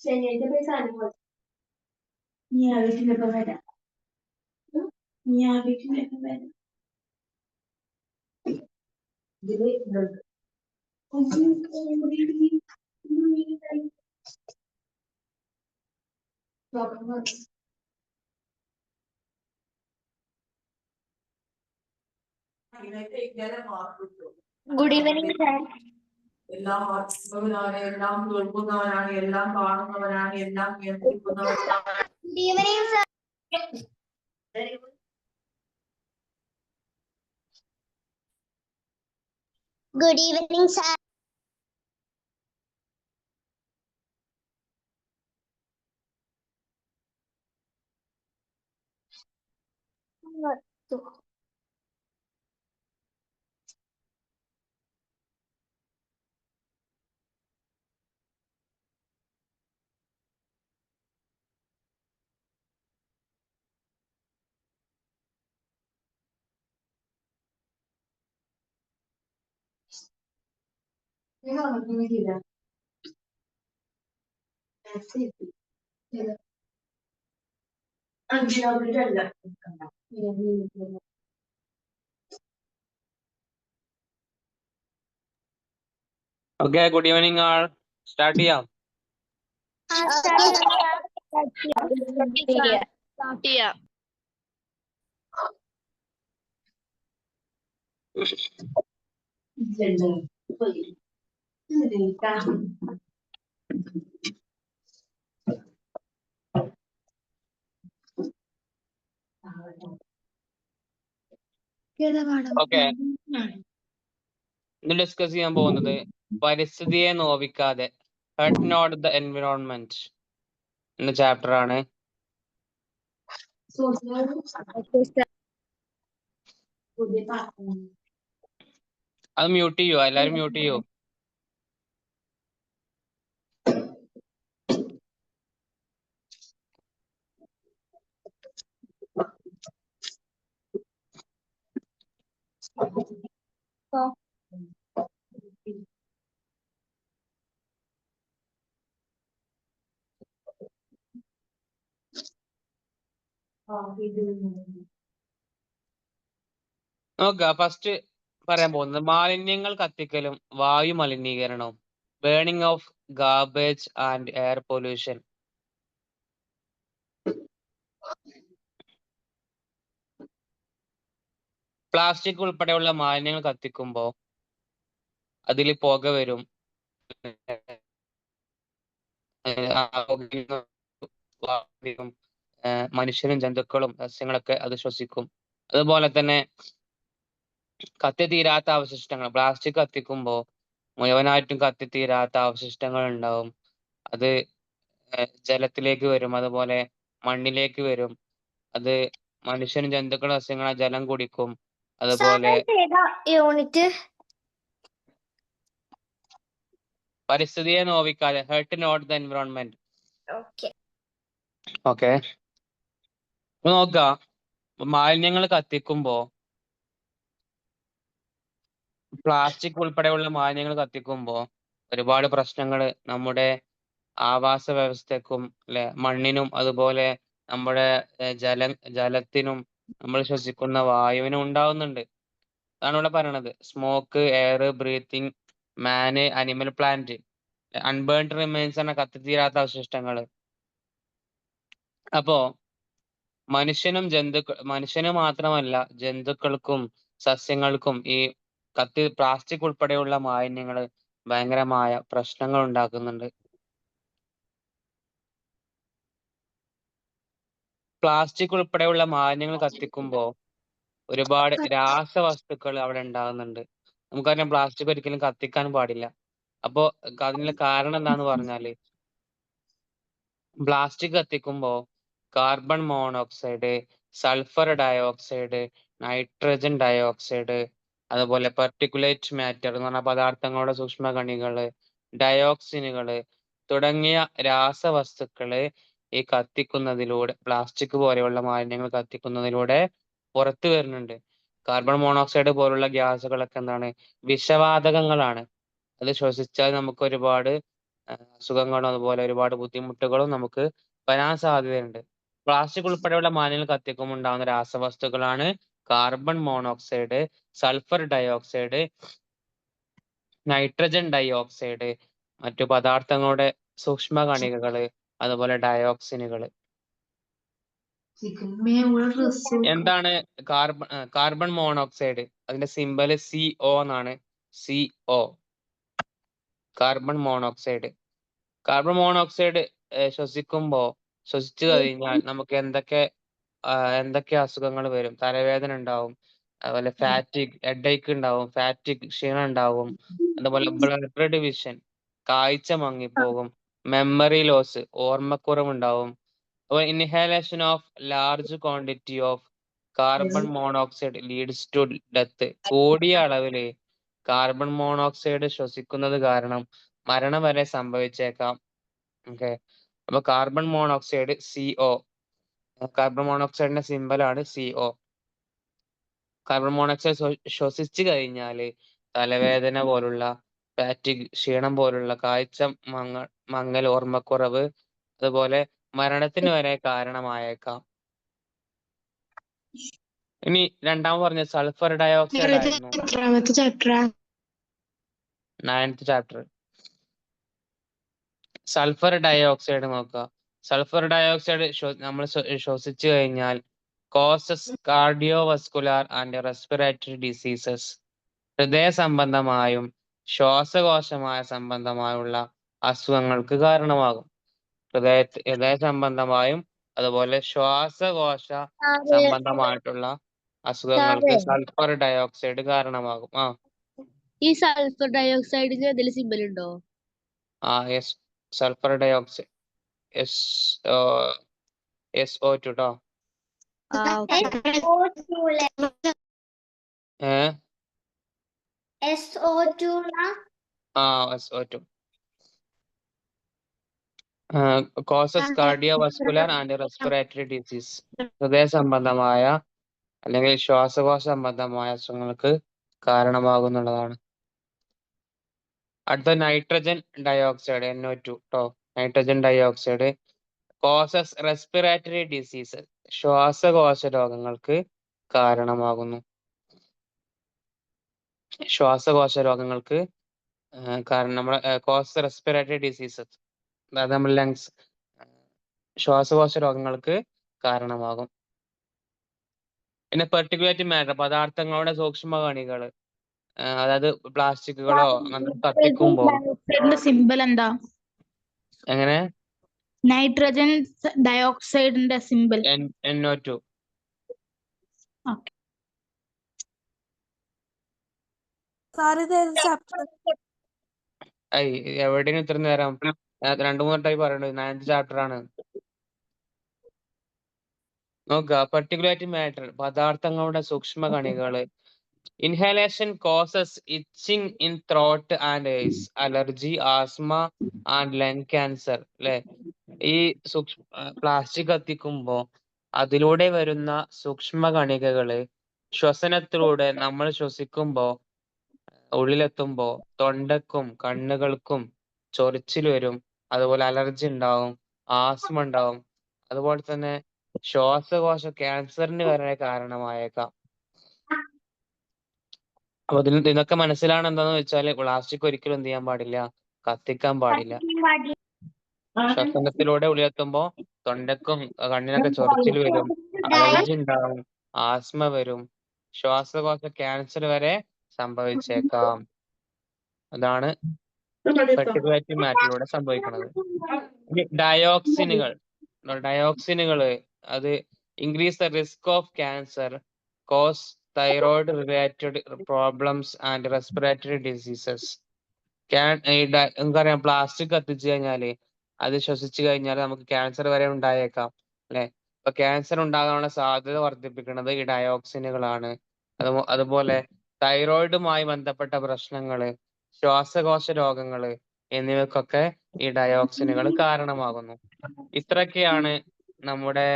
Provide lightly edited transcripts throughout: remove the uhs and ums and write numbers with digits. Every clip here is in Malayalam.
ശനിയാഴ്ച പോയി സാധനം കൊടുത്തു. ഞാൻ വീട്ടിലൊക്കെ വരാം. ഞാൻ വീട്ടിലൊക്കെ വരാം. ഇതില് ഇതുണ്ട്. Good evening sir. എല്ലാം അറിയുന്നവനാണ്, എല്ലാം കേൾക്കുന്നവനാണ്, എല്ലാം കാണുന്നവനാണ്, എല്ലാം നിയന്ത്രിക്കുന്നവനാണ്. Good evening sir. Good evening sir. Okay, good evening all. Start ചെയ്യാം. Okay. ഇന്ന് ഡിസ്കസ് ചെയ്യാൻ പോകുന്നത് പരിസ്ഥിതിയെ നോവിക്കാതെ ഹർട്ട് നോട്ട് ദ എൻവിറോൺമെന്റ് എന്ന ചാപ്റ്റർ ആണ്. അത് മ്യൂട്ട് ചെയ്യോ? എല്ലാരും മ്യൂട്ട് ചെയ്യോ? നോക്ക, ഫസ്റ്റ് പറയാൻ പോകുന്നത് മാലിന്യങ്ങൾ കത്തിക്കലും വായു മലിനീകരണവും, burning of garbage and air pollution. Plastic ഉൾപ്പെടെയുള്ള മാലിന്യങ്ങൾ കത്തിക്കുമ്പോൾ അതിൽ പുക വരും, മനുഷ്യരും ജന്തുക്കളും സസ്യങ്ങളൊക്കെ അത് ശ്വസിക്കും. അതുപോലെ തന്നെ കത്തിത്തീരാത്ത അവശിഷ്ടങ്ങൾ, പ്ലാസ്റ്റിക് കത്തിക്കുമ്പോൾ മുഴുവനായിട്ടും കത്തിത്തീരാത്ത അവശിഷ്ടങ്ങൾ ഉണ്ടാവും. അത് ജലത്തിലേക്ക് വരും, അതുപോലെ മണ്ണിലേക്ക് വരും. അത് മനുഷ്യനും ജന്തുക്കളും സസ്യങ്ങളും ജലം കുടിക്കും. അതുപോലെ യൂണിറ്റ് പരിസ്ഥിതിയെ നോവിക്കാതെ hurt not the environment. Okay, നോക്ക, മാലിന്യങ്ങൾ കത്തിക്കുമ്പോ പ്ലാസ്റ്റിക് ഉൾപ്പെടെയുള്ള മാലിന്യങ്ങൾ കത്തിക്കുമ്പോ ഒരുപാട് പ്രശ്നങ്ങൾ നമ്മുടെ ആവാസ വ്യവസ്ഥക്കും അല്ലെ, മണ്ണിനും അതുപോലെ നമ്മുടെ ജലത്തിനും നമ്മൾ ശ്വസിക്കുന്ന വായുവിനും ഉണ്ടാവുന്നുണ്ട്. അതാണ് ഇവിടെ പറയണത്. സ്മോക്ക്, എയർ, ബ്രീത്തിങ്, മാന്, അനിമൽ, പ്ലാന്റ്, അൺബേൺഡ് റിമൈൻസ് ആണ് കത്തിത്തീരാത്ത അവശിഷ്ടങ്ങള്. അപ്പോ മനുഷ്യന് മാത്രമല്ല ജന്തുക്കൾക്കും സസ്യങ്ങൾക്കും ഈ പ്ലാസ്റ്റിക് ഉൾപ്പെടെയുള്ള മാലിന്യങ്ങൾ ഭയങ്കരമായ പ്രശ്നങ്ങൾ ഉണ്ടാക്കുന്നുണ്ട്. പ്ലാസ്റ്റിക് ഉൾപ്പെടെയുള്ള മാലിന്യങ്ങൾ കത്തിക്കുമ്പോൾ ഒരുപാട് രാസവസ്തുക്കൾ അവിടെ ഉണ്ടാകുന്നുണ്ട്. നമുക്കറിയാം പ്ലാസ്റ്റിക് ഒരിക്കലും കത്തിക്കാൻ പാടില്ല. അപ്പോ അതിനുള്ള കാരണം എന്താന്ന് പറഞ്ഞാല്, പ്ലാസ്റ്റിക് കത്തിക്കുമ്പോൾ carbon monoxide, sulphur dioxide, nitrogen dioxide, അതുപോലെ പെർട്ടിക്കുലേറ്റ് മാറ്റർ എന്ന് പറഞ്ഞ പദാർത്ഥങ്ങളുടെ സൂക്ഷ്മകണികള്, ഡയോക്സിനുകള് തുടങ്ങിയ രാസവസ്തുക്കള് ഈ കത്തിക്കുന്നതിലൂടെ, പ്ലാസ്റ്റിക് പോലെയുള്ള മാലിന്യങ്ങൾ കത്തിക്കുന്നതിലൂടെ പുറത്തു വരുന്നുണ്ട്. കാർബൺ മോണോക്സൈഡ് പോലുള്ള ഗ്യാസുകളൊക്കെ എന്താണ്? വിഷവാതകങ്ങളാണ്. അത് ശ്വസിച്ചാൽ നമുക്ക് ഒരുപാട് അസുഖങ്ങളും അതുപോലെ ഒരുപാട് ബുദ്ധിമുട്ടുകളും നമുക്ക് വരാൻ സാധ്യതയുണ്ട്. പ്ലാസ്റ്റിക് ഉൾപ്പെടെയുള്ള മാലിന്യങ്ങൾ കത്തിക്കുമ്പോൾ ഉണ്ടാകുന്ന രാസവസ്തുക്കളാണ് carbon monoxide, sulphur dioxide, nitrogen dioxide, മറ്റു പദാർത്ഥങ്ങളുടെ സൂക്ഷ്മകണികകള്, അതുപോലെ ഡയോക്സിനുകൾ. എന്താണ് കാർബൺ മോണോക്സൈഡ്? അതിന്റെ സിമ്പല് CO എന്നാണ്. CO, carbon monoxide. Carbon monoxide ശ്വസിച്ചു കഴിഞ്ഞാൽ നമുക്ക് എന്തൊക്കെ അസുഖങ്ങൾ വരും? തലവേദന ഉണ്ടാവും, അതുപോലെ ഫാറ്റിക് ഹെഡേക്ക് ഉണ്ടാവും, ഫാറ്റിക് ക്ഷീണം ഉണ്ടാവും, അതുപോലെ ബ്ലഡ് വിഷൻ, കാഴ്ച മങ്ങിപ്പോകും, മെമ്മറി ലോസ്, ഓർമ്മക്കുറവുണ്ടാവും. അപ്പോൾ inhalation of large quantity of carbon monoxide leads to death. കൂടിയ അളവില് കാർബൺ മോണോക്സൈഡ് ശ്വസിക്കുന്നത് കാരണം മരണം വരെ സംഭവിച്ചേക്കാം. ഓക്കെ, അപ്പൊ കാർബൺ മോണോക്സൈഡ് CO. കാർബൺ മോണോക്സൈഡിന്റെ സിമ്പലാണ് CO. കാർബൺ മോണോക്സൈഡ് ശ്വസിച്ചു കഴിഞ്ഞാല് തലവേദന പോലുള്ള, ഫാറ്റിക് ക്ഷീണം പോലുള്ള, കാഴ്ച മങ്ങൽ, ഓർമ്മക്കുറവ്, അതുപോലെ മരണത്തിന് വരെ കാരണമായേക്കാം. ഇനി രണ്ടാമത് പറഞ്ഞ സൾഫർ ഡയോക്സൈഡ് ആയിരുന്നു. 9th chapter. സൾഫർ ഡയോക്സൈഡ് നോക്കുക. സൾഫർ ഡയോക്സൈഡ് നമ്മൾ ശ്വസിച്ചു കഴിഞ്ഞാൽ കോസസ് കാർഡിയോവസ്കുലാർ ആൻഡ് റെസ്പിറേറ്ററി ഡിസീസസ്. ഹൃദയ സംബന്ധമായും ശ്വാസകോശമായ സംബന്ധമായുള്ള അസുഖങ്ങൾക്ക് കാരണമാകും. ഹൃദയ സംബന്ധമായും അതുപോലെ ശ്വാസകോശ സംബന്ധമായിട്ടുള്ള അസുഖങ്ങൾക്ക് സൾഫർ ഡയോക്സൈഡ് കാരണമാകും. ഈ സൾഫർ ഡയോക്സൈഡിന് എന്തെങ്കിലും സിമ്പൽ ഉണ്ടോ? യെസ്, സൾഫർ ഡയോക്സൈഡ് SO2 ട്ടോ. SO2 causes cardiovascular and respiratory disease. ഹൃദയ സംബന്ധമായ അല്ലെങ്കിൽ ശ്വാസകോശ സംബന്ധമായ അസുഖങ്ങൾക്ക് കാരണമാകുന്നുള്ളതാണ്. അടുത്ത നൈട്രജൻ ഡയോക്സൈഡ്, NO2 ട്ടോ. Nitrogen dioxide causes respiratory disease. ശ്വാസകോശ രോഗങ്ങൾക്ക് കാരണമാകുന്നു. ശ്വാസകോശ രോഗങ്ങൾക്ക് കാരണം നമ്മുടെ കോസസ് റെസ്പിറേറ്ററി ഡിസീസസ്, അതായത് നമ്മുടെ ലങ്സ്, ശ്വാസകോശ രോഗങ്ങൾക്ക് കാരണമാകും. പിന്നെ പെർട്ടിക്കുലേറ്റ് മാറ്റർ, പദാർത്ഥങ്ങളുടെ സൂക്ഷ്മകണികൾ, അതായത് പ്ലാസ്റ്റിക്കുകളോ അങ്ങനത്തെ കത്തിക്കുമ്പോ. സിമ്പൽ എന്താ? എങ്ങനെ? നൈട്രജൻ ഡയോക്സൈഡിന്റെ സിമ്പൽ NO2. എവിടെയും ഇത്ര നേരം 2-3 വട്ടമായി പറയണത്. 9th ചാപ്റ്റർ ആണ്. നോക്കുക, പെർട്ടിക്കുലേറ്റ് മാറ്റർ, പദാർത്ഥങ്ങളുടെ സൂക്ഷ്മകണികള്. Inhalation causes itching in throat and eyes, allergy, asthma and lung cancer. അല്ലെ, ഈ പ്ലാസ്റ്റിക് കത്തിക്കുമ്പോ അതിലൂടെ വരുന്ന സൂക്ഷ്മകണികകള് ശ്വസനത്തിലൂടെ നമ്മൾ ശ്വസിക്കുമ്പോ ഉള്ളിലെത്തുമ്പോ തൊണ്ടക്കും കണ്ണുകൾക്കും ചൊറിച്ചിൽ വരും, അതുപോലെ അലർജി ഉണ്ടാവും, ആസ്മ ഉണ്ടാവും, അതുപോലെ തന്നെ ശ്വാസകോശ ക്യാൻസറിന് വരെ കാരണമായേക്കാം. അപ്പൊ ഇതിനൊക്കെ മനസ്സിലാണ് എന്താന്ന് വെച്ചാല് പ്ലാസ്റ്റിക് ഒരിക്കലും എന്ത് ചെയ്യാൻ പാടില്ല, കത്തിക്കാൻ പാടില്ല. ശ്വസനത്തിലൂടെ ഉള്ളിലെത്തുമ്പോ തൊണ്ടക്കും കണ്ണിനൊക്കെ ചൊറിച്ചിൽ വരും, അലർജി ഉണ്ടാവും, ആസ്മ വരും, ശ്വാസകോശ ക്യാൻസർ വരെ സംഭവിച്ചേക്കാം. അതാണ് പെർട്ടിക്കുലേറ്റ് മാറ്ററിലൂടെ സംഭവിക്കുന്നത്. ഡയോക്സിനുകള് അത് increase the risk of cancer, cause thyroid related problems and respiratory diseases. നമുക്കറിയാം, പ്ലാസ്റ്റിക് കത്തിച്ചു കഴിഞ്ഞാല് അത് ശ്വസിച്ചു കഴിഞ്ഞാൽ നമുക്ക് ക്യാൻസർ വരെ ഉണ്ടായേക്കാം. അല്ലെ, അപ്പൊ ക്യാൻസർ ഉണ്ടാകാനുള്ള സാധ്യത വർദ്ധിപ്പിക്കുന്നത് ഈ ഡയോക്സിനുകളാണ്. അതുപോലെ തൈറോയിഡുമായി ബന്ധപ്പെട്ട പ്രശ്നങ്ങള്, ശ്വാസകോശ രോഗങ്ങള് എന്നിവക്കൊക്കെ ഈ ഡയോക്സിനുകൾ കാരണമാകുന്നു. ഇത്രയൊക്കെയാണ് നമ്മുടെ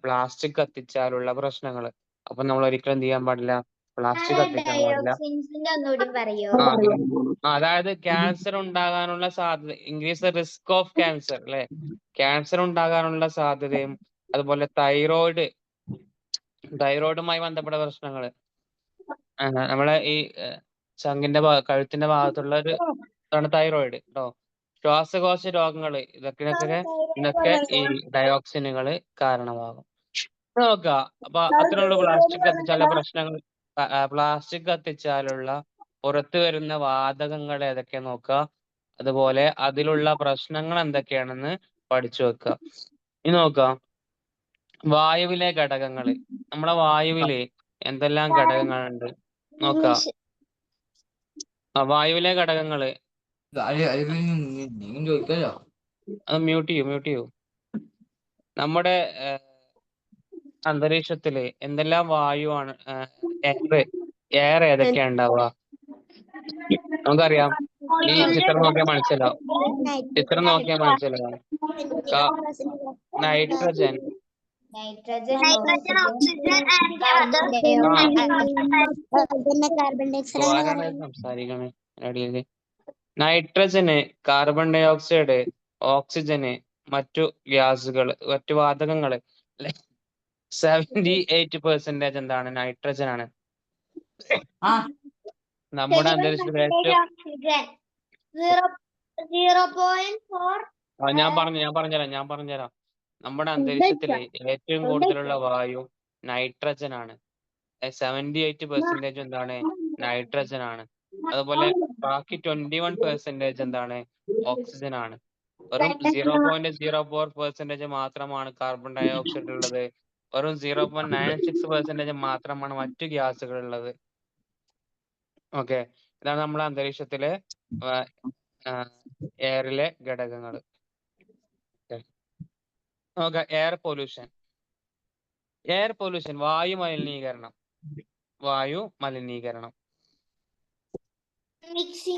പ്ലാസ്റ്റിക് കത്തിച്ചാലുള്ള പ്രശ്നങ്ങള്. അപ്പൊ നമ്മൾ ഒരിക്കലും എന്ത് ചെയ്യാൻ പാടില്ല, പ്ലാസ്റ്റിക് കത്തിക്കാൻ പാടില്ല. അതായത് ക്യാൻസർ ഉണ്ടാകാനുള്ള സാധ്യത, increase the risk of cancer അല്ലെ, ക്യാൻസർ ഉണ്ടാകാനുള്ള സാധ്യതയും അതുപോലെ തൈറോയിഡുമായി ബന്ധപ്പെട്ട പ്രശ്നങ്ങൾ, നമ്മളെ ഈ ചങ്കിന്റെ കഴുത്തിന്റെ ഭാഗത്തുള്ള ഒരു ഇതാണ് തൈറോയിഡ് കേട്ടോ. ശ്വാസകോശ രോഗങ്ങൾ ഇതൊക്കെ ഈ ഡയോക്സിനുകൾ കാരണമാകും. നോക്കുക. അപ്പൊ അത്രയുള്ള പ്ലാസ്റ്റിക് കത്തിച്ചാലുള്ള പ്രശ്നങ്ങൾ, പ്ലാസ്റ്റിക് കത്തിച്ചാലുള്ള പുറത്തു വരുന്ന വാതകങ്ങൾ ഏതൊക്കെ നോക്കുക, അതുപോലെ അതിലുള്ള പ്രശ്നങ്ങൾ എന്തൊക്കെയാണെന്ന് പഠിച്ചു വെക്കുക. ഇനി നോക്കുക, വായുവിലെ ഘടകങ്ങൾ. നമ്മളെ വായുവില് എന്തെല്ലാം ഘടകങ്ങളുണ്ട് നോക്കുക. വായുവിലെ ഘടകങ്ങള് അത് മ്യൂട്ട് ചെയ്യൂ. നമ്മുടെ അന്തരീക്ഷത്തില് എന്തെല്ലാം വായുവാണ്, എയർ ഏതൊക്കെയാ ഉണ്ടാവുക നമുക്കറിയാം. ഈ ചിത്രം നോക്കിയാൽ മനസ്സിലാവും. നൈട്രജൻ, സംസാരിക്കണേ അടിയില്. നൈട്രജന്, കാർബൺ ഡൈ ഓക്സൈഡ്, ഓക്സിജന്, മറ്റു ഗ്യാസുകൾ, മറ്റു വാതകങ്ങള് 78% എന്താണ്? നൈട്രജൻ ആണ്. നമ്മുടെ അന്തരീക്ഷത്തിൽ ഞാൻ പറഞ്ഞുതരാം. നമ്മുടെ അന്തരീക്ഷത്തില് ഏറ്റവും കൂടുതലുള്ള വായു നൈട്രജൻ ആണ്. 78% എന്താണ്? നൈട്രജൻ ആണ്. അതുപോലെ ബാക്കി 21% എന്താണ്? ഓക്സിജൻ ആണ്. വെറും 0.04% മാത്രമാണ് കാർബൺ ഡൈ ഓക്സൈഡ് ഉള്ളത്. വെറും 0.96% മാത്രമാണ് മറ്റു ഗ്യാസുകൾ ഉള്ളത്. ഓക്കെ, ഇതാണ് നമ്മുടെ അന്തരീക്ഷത്തിലെ എയറിലെ ഘടകങ്ങൾ. ഓക്കെ, എയർ പൊല്യൂഷൻ, വായു മലിനീകരണം.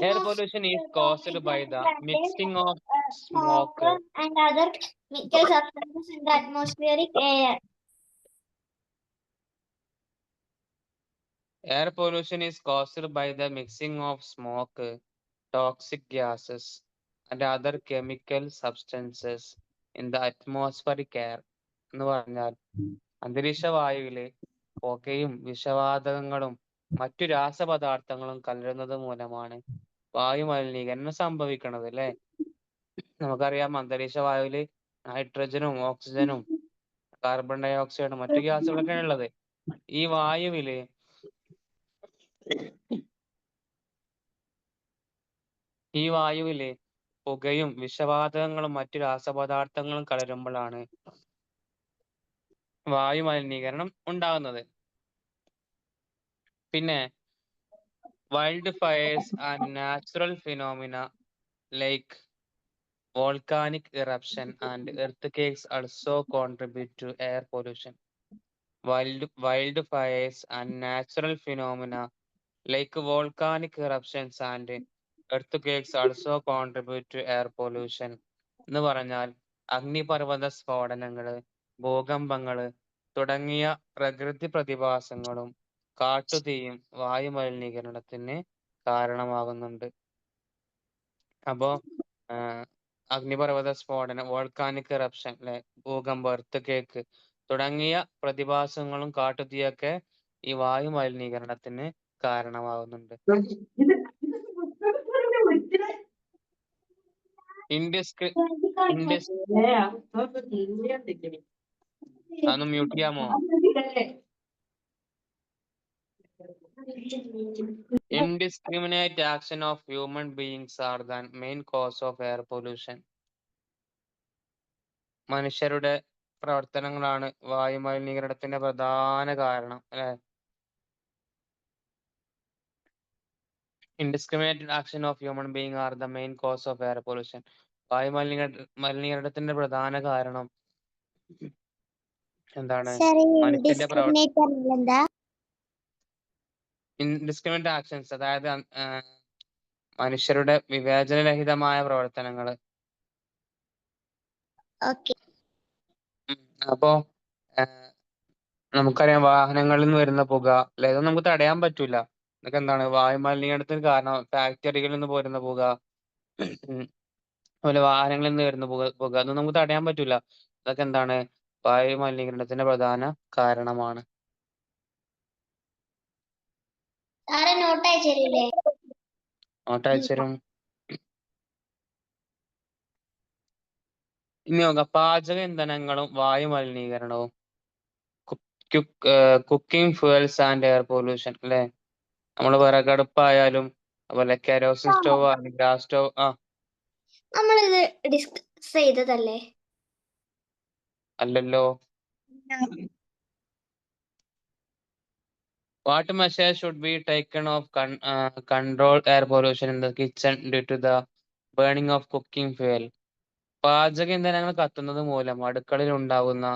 Air pollution is caused by the mixing of smoke and other chemical substances in the atmospheric air. Air pollution is caused by the mixing of smoke, toxic gases, and other chemical substances in the atmospheric air. എന്ന് പറഞ്ഞാൽ അന്തരീക്ഷ വായുവിലെ പുകയും വിഷവാതകങ്ങളും മറ്റു രാസപദാർത്ഥങ്ങളും കലരുന്നത് മൂലമാണ് വായു മലിനീകരണം സംഭവിക്കുന്നത് അല്ലെ. നമുക്കറിയാം, അന്തരീക്ഷ വായുവില് നൈട്രജനും ഓക്സിജനും കാർബൺ ഡൈ ഓക്സൈഡും മറ്റു ഗ്യാസുകളൊക്കെയാണ് ഉള്ളത്. ഈ വായുവില് പുകയും വിഷവാതകങ്ങളും മറ്റു രാസപദാർത്ഥങ്ങളും കലരുമ്പോഴാണ് വായു മലിനീകരണം ഉണ്ടാകുന്നത്. പിന്നെ wild fires and natural phenomena like volcanic eruption and earthquakes also contribute to air pollution. Wildfires and natural phenomena like volcanic eruptions and earthquakes also contribute to air pollution. എന്ന് പറഞ്ഞാൽ അഗ്നിപർവ്വത സ്ഫോടനങ്ങള്, ഭൂകമ്പങ്ങള് തുടങ്ങിയ പ്രകൃതി പ്രതിഭാസങ്ങളും കാട്ടുതീയും വായു മലിനീകരണത്തിന് കാരണമാകുന്നുണ്ട്. അപ്പോ അഗ്നിപർവ്വത സ്ഫോടനം, വോൾക്കാനിക് എറപ്ഷൻ അല്ലെ, ഭൂകമ്പം, എർത്ത് തുടങ്ങിയ പ്രതിഭാസങ്ങളും കാട്ടുതീയൊക്കെ ഈ വായു മലിനീകരണത്തിന് കാരണമാകുന്നുണ്ട്. അതൊന്ന് മ്യൂട്ട് ചെയ്യാമോ? Indiscriminate action of human beings are the main cause of air pollution. മനുഷ്യരുടെ പ്രവർത്തനങ്ങളാണ് വായു മലിനീകരണത്തിന്റെ പ്രധാന കാരണം അല്ലെ. Indiscriminate action of human beings are the main cause of air pollution. വായു മലിനീകരണത്തിന്റെ പ്രധാന കാരണം എന്താണ്? മനുഷ്യന്റെ ഇൻഡിസ്ക്രിമിനേറ്റ് ആക്ഷൻസ്, അതായത് മനുഷ്യരുടെ വിവേചനരഹിതമായ പ്രവർത്തനങ്ങള്. അപ്പോ നമുക്കറിയാം, വാഹനങ്ങളിൽ നിന്ന് വരുന്ന പുക അല്ലെ, ഇതൊന്നും നമുക്ക് തടയാൻ പറ്റൂല. ഇതൊക്കെ എന്താണ് വായു മലിനീകരണത്തിന് കാരണം ഫാക്ടറികളിൽ നിന്ന് പോരുന്ന പുക, അതുപോലെ വാഹനങ്ങളിൽ നിന്ന് വരുന്ന പുക അതൊന്നും നമുക്ക് തടയാൻ പറ്റൂല. ഇതൊക്കെ എന്താണ് വായു മലിനീകരണത്തിന്റെ പ്രധാന കാരണമാണ്. സാറേ നോട്ട് അയച്ചില്ലേ? നോട്ട് അയച്ചുതരും. ഇനി നോക്കാം, പാചക ഇന്ധനങ്ങളും വായു മലിനീകരണവും. Cooking fuels and air pollution അല്ലെ. നമ്മൾ വിറകടുപ്പായാലും അതുപോലെ കെരോസിൻ സ്റ്റോവ് ആയാലും ഗ്യാസ് സ്റ്റോവ് നമ്മളിത് ഡിസ്കസ് ചെയ്തതല്ലേ? അല്ലല്ലോ. What measures should be taken of control air pollution in the kitchen due to the burning of cooking fuel? പാചക ഇന്ധനങ്ങൾ കത്തുന്നത് മൂലം അടുക്കളയിൽ ഉണ്ടാകുന്ന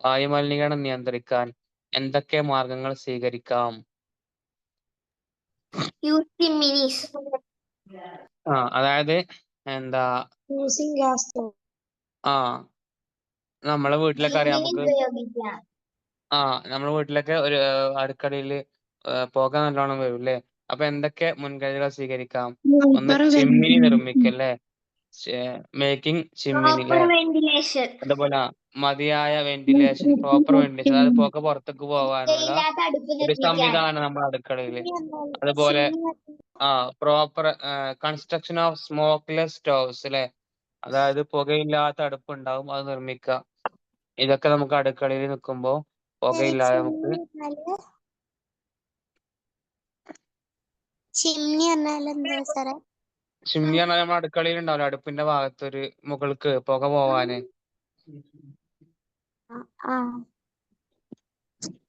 വായുമലിനീകരണം നിയന്ത്രിക്കാൻ എന്തൊക്കെ മാർഗങ്ങൾ സ്വീകരിക്കാം? അതായത് എന്താ നമ്മളെ വീട്ടിലൊക്കെ അറിയാം നമുക്ക്. നമ്മുടെ വീട്ടിലൊക്കെ ഒരു അടുക്കളയില് പുക നല്ലോണം വരും അല്ലേ. അപ്പൊ എന്തൊക്കെ മുൻകരുതലുകൾ സ്വീകരിക്കാം? ഒന്ന് ചിമ്മിനി നിർമ്മിക്കല്ലേ, മേക്കിംഗ് ചിമ്മിനി വെന്റിലേഷൻ. അതുപോലെ മതിയായ വെന്റിലേഷൻ, പ്രോപ്പർ വെന്റിലേഷൻ, അതായത് പുക പുറത്തേക്ക് പോകാനുള്ള ഒരു സംവിധാനം നമ്മുടെ അടുക്കളയില്. അതുപോലെ പ്രോപ്പർ കൺസ്ട്രക്ഷൻ ഓഫ് സ്മോക്ക്ലെസ് സ്റ്റോവ്സ് അല്ലെ, അതായത് പുകയില്ലാത്ത അടുപ്പുണ്ടാവും, അത് നിർമ്മിക്കുക. ഇതൊക്കെ നമുക്ക് അടുക്കളയിൽ നിൽക്കുമ്പോ പുകയില്ലാതെ നമുക്ക്. ചിമ്നി പറഞ്ഞാൽ എന്താ സാറേ? ചിമ്മിനി പറഞ്ഞാൽ നമ്മുടെ അടുക്കളയിൽ ഉണ്ടാവില്ല, അടുപ്പിന്റെ ഭാഗത്തൊരു മുകൾക്ക് പുക പോവാന്.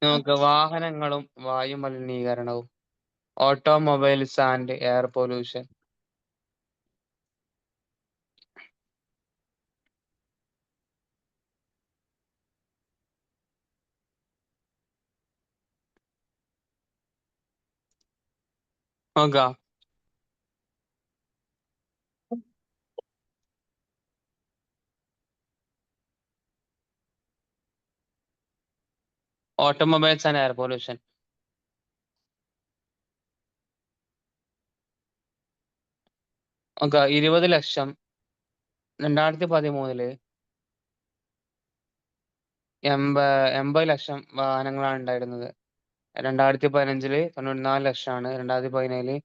നമുക്ക് വാഹനങ്ങളും വായു മലിനീകരണവും. Automobiles and air pollution. നോക്കാം, ഓട്ടോമൊബൈൽസ് ആൻഡ് എയർ പൊല്യൂഷൻ. നോക്കാം, 20 ലക്ഷം 2013 80 ലക്ഷം വാഹനങ്ങളാണ് ഉണ്ടായിരുന്നത്. 2015 94 ലക്ഷമാണ്. 2017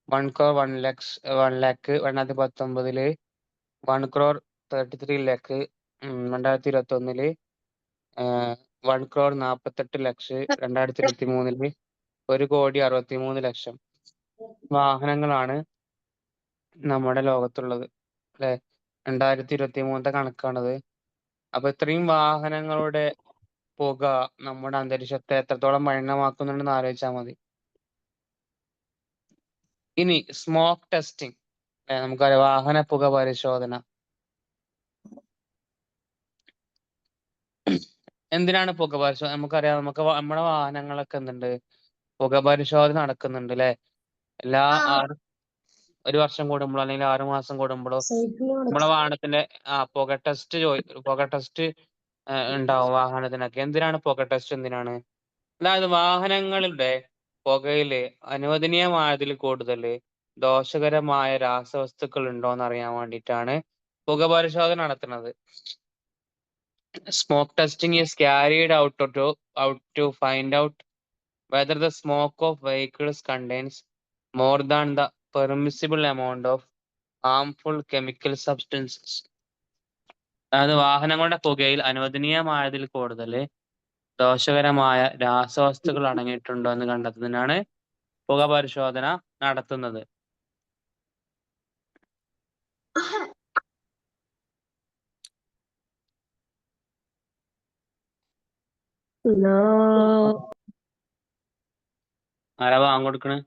1 crore 1 lakhs 1 lakh. 2019 1 crore 33 lakh. 2021 1 crore 48 ലക്ഷം. 2023 1,63,00,000 വാഹനങ്ങളാണ് നമ്മുടെ ലോകത്തുള്ളത് അല്ലെ. 2023 കണക്കാണത്. അപ്പൊ ഇത്രയും വാഹനങ്ങളുടെ പുക നമ്മുടെ അന്തരീക്ഷത്തെ എത്രത്തോളം മലിനമാക്കുന്നുണ്ടെന്ന് ആലോചിച്ചാൽ മതി. ഇനി സ്മോക്ക് ടെസ്റ്റിംഗ്, നമുക്കറിയാം വാഹന പുക പരിശോധന. എന്തിനാണ് പുക പരിശോധന? നമുക്കറിയാം, നമ്മുടെ വാഹനങ്ങളൊക്കെ എന്തുണ്ട്, പുക പരിശോധന നടക്കുന്നുണ്ട് അല്ലെ. എല്ലാ 1 വർഷം കൂടുമ്പോഴോ അല്ലെങ്കിൽ 6 മാസം കൂടുമ്പോഴോ നമ്മുടെ വാഹനത്തിന്റെ പുക ടെസ്റ്റ് ഉണ്ടാവും വാഹനത്തിനൊക്കെ. എന്തിനാണ് പുക ടെസ്റ്റ്? എന്തിനാണ്? അതായത് വാഹനങ്ങളുടെ പുകയില് അനുവദനീയമായതിൽ കൂടുതൽ ദോഷകരമായ രാസവസ്തുക്കൾ ഉണ്ടോന്ന് അറിയാൻ വേണ്ടിയിട്ടാണ് പുക പരിശോധന നടത്തുന്നത്. Smoke testing is carried out to find out whether the smoke of vehicles contains more than the permissible amount of harmful chemical substances. അതായത് വാഹനങ്ങളുടെ പുകയിൽ അനുവദനീയമായതിൽ കൂടുതൽ ദോഷകരമായ രാസവസ്തുക്കൾ അടങ്ങിയിട്ടുണ്ടോ എന്ന് കണ്ടെത്തുന്നതിനാണ് പുക പരിശോധന നടത്തുന്നത്. ആരാ വാങ്ങ കൊടുക്കണേ?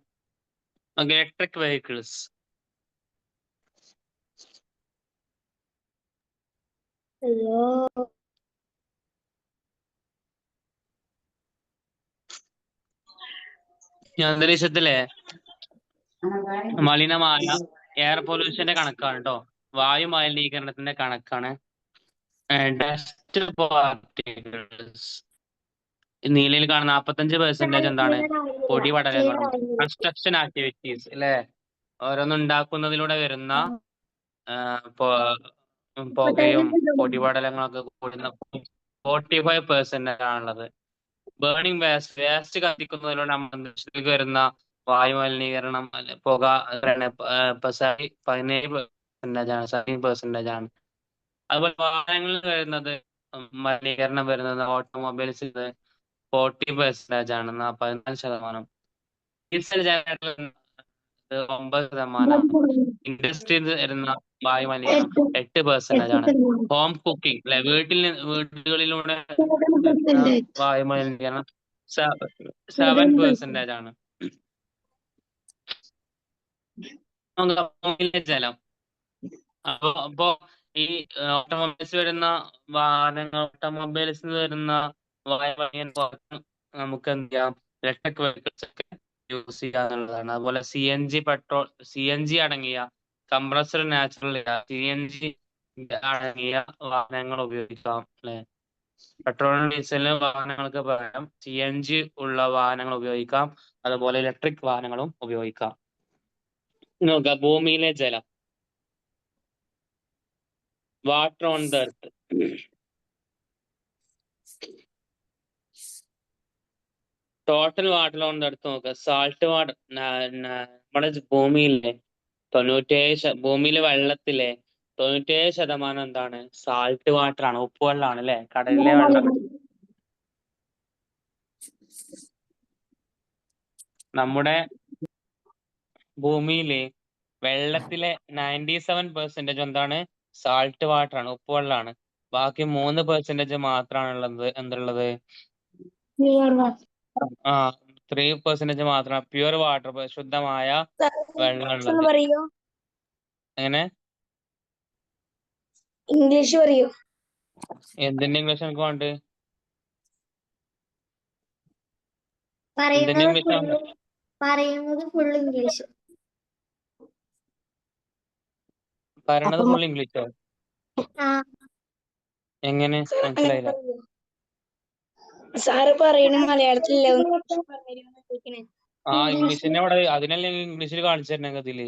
Electric vehicles. അന്തരീക്ഷത്തിലെ മലിനമായ എയർ പൊല്യൂഷന്റെ കണക്കാണ് കേട്ടോ, വായു മലിനീകരണത്തിന്റെ കണക്കാണ്. ഡസ്റ്റ് പാർട്ടിക്കിൾസ് നീലയിൽ കാണുന്ന 45% എന്താണ്? പൊടിപടലങ്ങളും കൺസ്ട്രക്ഷൻ ആക്ടിവിറ്റീസ് അല്ലെ? ഓരോന്നുണ്ടാക്കുന്നതിലൂടെ വരുന്ന പുകയും പൊടിപടലങ്ങളൊക്കെ കൂടുന്ന 45% ആണുള്ളത്. ബേണിംഗ് വേസ്റ്റ് കത്തിക്കുന്നതിലൂടെ നമ്മുടെ അന്തരീക്ഷത്തിലേക്ക് വരുന്ന വായു മലിനീകരണം പുക 17% ആണ്. അതുപോലെ വാഹനങ്ങളിൽ വരുന്നത് മലിനീകരണം വരുന്നത് ഓട്ടോമൊബൈൽസ് 40% ആണ്. 14%. Diesel generator 9%. ഇൻഡസ്ട്രിയിൽ വരുന്ന വായു മലിനീകരണം 8% ആണ്. ഹോം കുക്കിംഗ് അല്ലെ, വീടുകളിലൂടെ വായു മലിനീകരണം 7% ആണ്. ഭൂമിയിലെ ജലം അപ്പോ ഈ ഓട്ടോമൊബൈൽസ് വരുന്ന ഓട്ടോമൊബൈൽസ് വരുന്ന വായു മലിനീകരണം നമുക്ക് എന്ത് ചെയ്യാം? ഇലക്ട്രിക് വെഹിക്കിൾസ് ഒക്കെ യൂസ് ചെയ്യാന്നുള്ളതാണ്. അതുപോലെ പെട്രോൾ CNG അടങ്ങിയ കംപ്രസ്ഡ് നാച്ചുറൽ CNG അടങ്ങിയ വാഹനങ്ങൾ ഉപയോഗിക്കാം അല്ലെ. പെട്രോളിനും ഡീസലിനും വാഹനങ്ങൾക്ക് പകരം CNG ഉള്ള വാഹനങ്ങൾ ഉപയോഗിക്കാം. അതുപോലെ ഇലക്ട്രിക് വാഹനങ്ങളും ഉപയോഗിക്കാം. നോക്കുക, ഭൂമിയിലെ ജലം, water on the earth. Total water on the earth നോക്കുക. സാൾട്ട് വാട്ടർ നമ്മുടെ ഭൂമിയിലെ 97 ഭൂമിയിലെ വെള്ളത്തിലെ 97% എന്താണ്? സാൾട്ട് വാട്ടർ ആണ്, ഉപ്പുവെള്ളമാണ് അല്ലെ, കടലിലെ വെള്ളം. നമ്മുടെ ഭൂമിയിലെ വെള്ളത്തിലെ 97% എന്താണ്? സാൾട്ട് വാട്ടർ ആണ്, ഉപ്പുവെള്ളമാണ്. ബാക്കി 3% മാത്രമാണുള്ളത് എന്തുള്ളത്? 3% മാത്രം പ്യുവർ വാട്ടർ, ശുദ്ധമായ വെള്ളം. എങ്ങനെ? ഇംഗ്ലീഷ് പറയൂ. എന്തിന്റെ ഇംഗ്ലീഷ് നമുക്ക് വേണ്ട? എന്തിന്റെ ഇംഗ്ലീഷ്? പറയുന്നത് ഫുൾ ഇംഗ്ലീഷ്. പറയണത് ഫുൾ ഇംഗ്ലീഷോ? എങ്ങനെ? മനസ്സിലായില്ല. സാറ് പറയണ മലയാളത്തിലല്ല. ഇംഗ്ലീഷിന്റെ അവിടെ അതിനല്ലേ ഇംഗ്ലീഷിൽ കാണിച്ചു തരണ ഇതില്.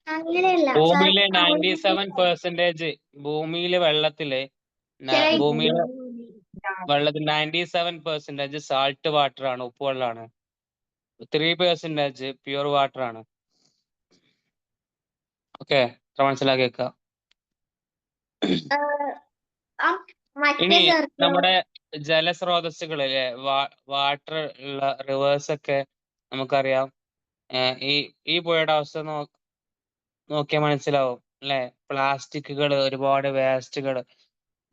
അങ്ങനെയല്ല. ഭൂമിയിലെ 97% ഭൂമിയിലെ വെള്ളത്തിലെ 97% സാൾട്ട് വാട്ടർ ആണ്, ഉപ്പുവെള്ളമാണ്. 3% പ്യുവർ വാട്ടർ ആണ്. ഓക്കെ, മനസ്സിലാക്കിയേക്ക. ഇനി നമ്മുടെ ജലസ്രോതസ്സുകള് അല്ലെ, വാട്ടർ ഉള്ള റിവേഴ്സ് ഒക്കെ നമുക്കറിയാം. ഈ പുഴയുടെ അവസ്ഥ നോക്കിയാൽ മനസ്സിലാവും അല്ലെ. പ്ലാസ്റ്റിക്കുകൾ, ഒരുപാട് വേസ്റ്റുകൾ.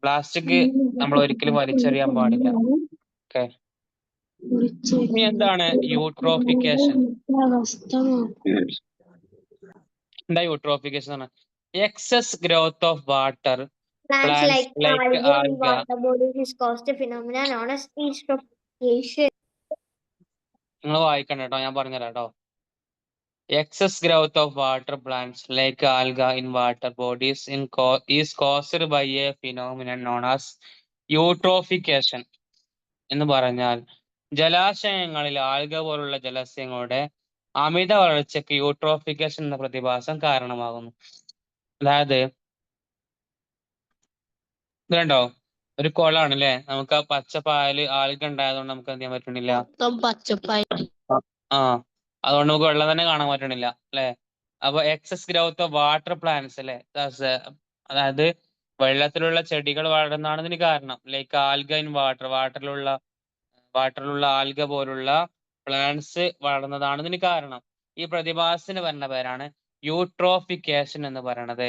പ്ലാസ്റ്റിക് നമ്മൾ ഒരിക്കലും വലിച്ചെറിയാൻ പാടില്ല. ഓക്കെ, ഇനി എന്താണ് യൂട്രോഫിക്കേഷൻ? എന്താ യൂട്രോഫിക്കേഷൻ എന്ന് പറഞ്ഞാൽ? Excess growth of water Plants like algae and water bodies is caused a phenomenon known as eutrophication. നിങ്ങൾ വായിക്കണ്ട കേട്ടോ, ഞാൻ പറഞ്ഞുതരാം കേട്ടോ. Excess growth of water plants like algae in water bodies is caused by a phenomenon known as eutrophication. എന്ന് പറഞ്ഞാൽ ജലാശയങ്ങളിൽ ആൽഗ പോലുള്ള ജലാശയങ്ങളുടെ അമിത വളർച്ചയ്ക്ക് യൂട്രോഫിക്കേഷൻ എന്ന പ്രതിഭാസം കാരണമാകുന്നു. അതായത് ഇതുണ്ടോ, ഒരു കുളമാണ് അല്ലെ, നമുക്ക് ആ പച്ചപ്പായല് ആൽഗ ഉണ്ടായതുകൊണ്ട് നമുക്ക് എന്ത് ചെയ്യാൻ പറ്റണില്ല? അതുകൊണ്ട് നമുക്ക് വെള്ളം തന്നെ കാണാൻ പറ്റണില്ല അല്ലെ. അപ്പൊ excess growth of water plants അല്ലെ, അതായത് വെള്ളത്തിലുള്ള ചെടികൾ വളരുന്നതാണ് ഇതിന് കാരണം. ലൈക്ക് ആൽഗ ഇൻ വാട്ടറിലുള്ള ആൽഗ പോലുള്ള പ്ലാന്റ്സ് വളർന്നതാണ് ഇതിന് കാരണം. ഈ പ്രതിഭാസത്തിന് പറഞ്ഞ പേരാണ് യൂട്രോഫിക്കേഷൻ എന്ന് പറയുന്നത്.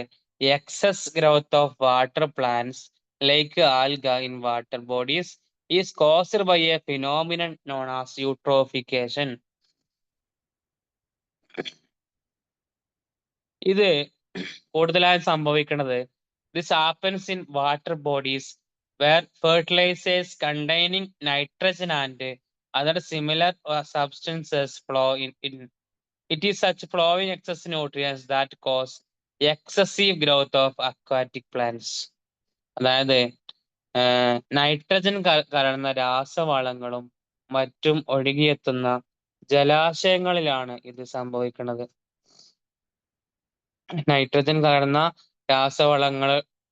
Excess growth of water plants like algae in water bodies is caused by a phenomenon known as eutrophication. ഇത് കൂടുതലായി സംഭവിക്കുന്നത് this happens in water bodies where fertilizers containing nitrogen and other similar substances flow in. It is such flowing excess nutrients that cause excessive growth of aquatic plants. അതായത് നൈട്രജൻ കലർന്ന രാസവളങ്ങളും മറ്റും ഒഴുകിയെത്തുന്ന ജലാശയങ്ങളിലാണ് ഇത് സംഭവിക്കുന്നത്. നൈട്രജൻ കലർന്ന രാസവളങ്ങൾ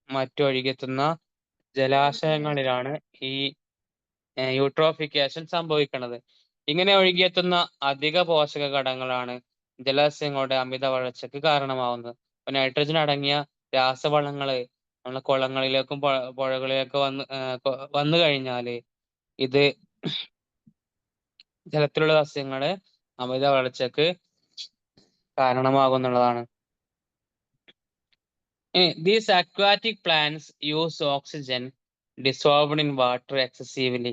മറ്റൊഴുകിയെത്തുന്ന ജലാശയങ്ങളിലാണ് ഈ യൂട്രോഫിക്കേഷൻ സംഭവിക്കുന്നത്. ഇങ്ങനെ ഒഴുകിയെത്തുന്ന അധിക പോഷക ഘടകങ്ങളാണ് ജലാശയങ്ങളുടെ അമിത വളർച്ചയ്ക്ക് കാരണമാവുന്നത്. ഇപ്പൊ നൈട്രജൻ അടങ്ങിയ രാസവളങ്ങള് നമ്മളെ കുളങ്ങളിലേക്കും പുഴകളിലേക്കും വന്നു കഴിഞ്ഞാല് ഇത് ജലത്തിലുള്ള സസ്യങ്ങള് അമിത വളർച്ചയ്ക്ക് കാരണമാകുന്നുള്ളതാണ്. These aquatic plants use oxygen dissolved in water excessively.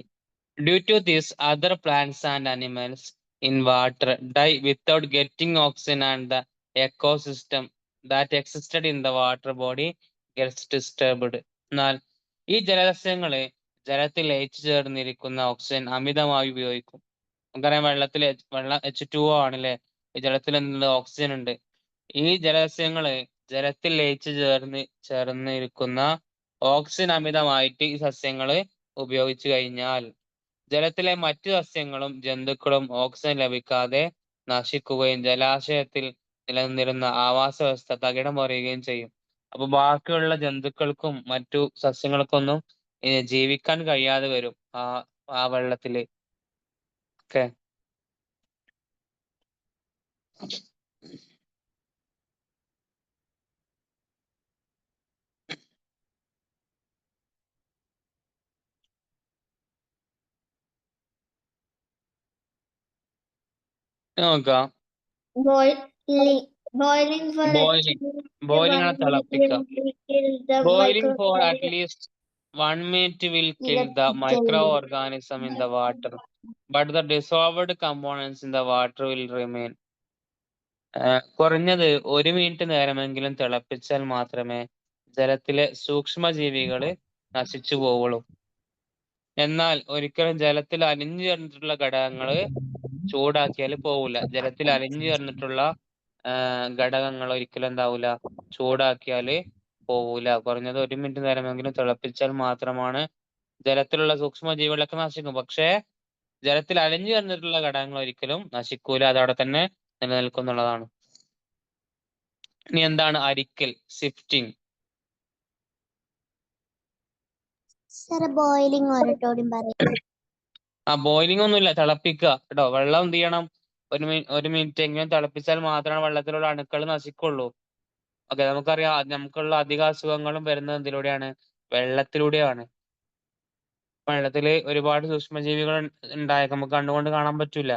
Due to this, other plants and animals in water die without getting oxygen, and the ecosystem that existed in the water body gets disturbed. എന്നാൽ ഈ ജലസസ്യങ്ങള് ജലത്തിൽ ലയിച്ചു ചേർന്നിരിക്കുന്ന ഓക്സിജൻ അമിതമായി ഉപയോഗിക്കും. നമുക്കറിയാം വെള്ളം H2O ആണല്ലേ, ഈ ജലത്തിൽ എന്തുണ്ട്, ഓക്സിജൻ ഉണ്ട്. ഈ ജലസസ്യങ്ങള് ജലത്തിൽ ലയിച്ചു ചേർന്നിരിക്കുന്ന ഓക്സിജൻ അമിതമായിട്ട് ഈ സസ്യങ്ങള് ഉപയോഗിച്ചു കഴിഞ്ഞാൽ ജലത്തിലെ മറ്റു സസ്യങ്ങളും ജന്തുക്കളും ഓക്സിജൻ ലഭിക്കാതെ നശിക്കുകയും ജലാശയത്തിൽ നിലനിന്നിരുന്ന ആവാസ വ്യവസ്ഥ തകിടം മറിയുകയും ചെയ്യും. അപ്പൊ ബാക്കിയുള്ള ജന്തുക്കൾക്കും മറ്റു സസ്യങ്ങൾക്കൊന്നും ജീവിക്കാൻ കഴിയാതെ വരും ആ വെള്ളത്തില്. ഓക്കെ, നോക്കാം. Boiling for Boiling ആണ് തിളപ്പിക്കുക. Boiling for at microorganisms least 1 minute will kill the microorganism in the water, but the dissolved components in the water will remain. കുറഞ്ഞത് 1 മിനിറ്റ് നേരമെങ്കിലും തിളപ്പിച്ചാൽ മാത്രമേ ജലത്തിലെ സൂക്ഷ്മജീവികള് നശിച്ചു പോവുള്ളൂ. എന്നാൽ ഒരിക്കലും ജലത്തിൽ അലിഞ്ഞു ചേർന്നിട്ടുള്ള ഘടകങ്ങള് ചൂടാക്കിയാൽ പോവില്ല. ജലത്തിൽ അലിഞ്ഞു ചേർന്നിട്ടുള്ള ഘടകങ്ങൾ ഒരിക്കലും എന്താവൂല, ചൂടാക്കിയാല് പോവൂല. കുറഞ്ഞത് 1 മിനിറ്റ് നേരമെങ്കിലും തിളപ്പിച്ചാൽ മാത്രമാണ് ജലത്തിലുള്ള സൂക്ഷ്മജീവികളൊക്കെ നശിക്കും. പക്ഷേ ജലത്തിൽ അലിഞ്ഞു ചേർന്നിട്ടുള്ള ഘടകങ്ങൾ ഒരിക്കലും നശിക്കൂല, അതവിടെ തന്നെ നിലനിൽക്കുന്നുള്ളതാണ്. ഇനി എന്താണ് അരിക്കൽ, സിഫ്റ്റിംഗ്? boiling ഒരട്ടോടും പറയും. ബോയിലിംഗ് ഒന്നുമില്ല, തിളപ്പിക്കുക കേട്ടോ. വെള്ളം എന്ത് ചെയ്യണം, 1 മിനിറ്റ് എങ്കിലും തിളപ്പിച്ചാൽ മാത്രമാണ് വെള്ളത്തിലുള്ള അണുക്കൾ നശിക്കുള്ളൂ. ഓക്കെ, നമുക്കറിയാം നമുക്കുള്ള അധിക അസുഖങ്ങളും വരുന്നത് എന്തിലൂടെയാണ്, വെള്ളത്തിലൂടെയാണ്. വെള്ളത്തില് ഒരുപാട് സൂക്ഷ്മജീവികൾ ഉണ്ടായേക്കാം, നമുക്ക് കണ്ണുകൊണ്ട് കാണാൻ പറ്റൂല.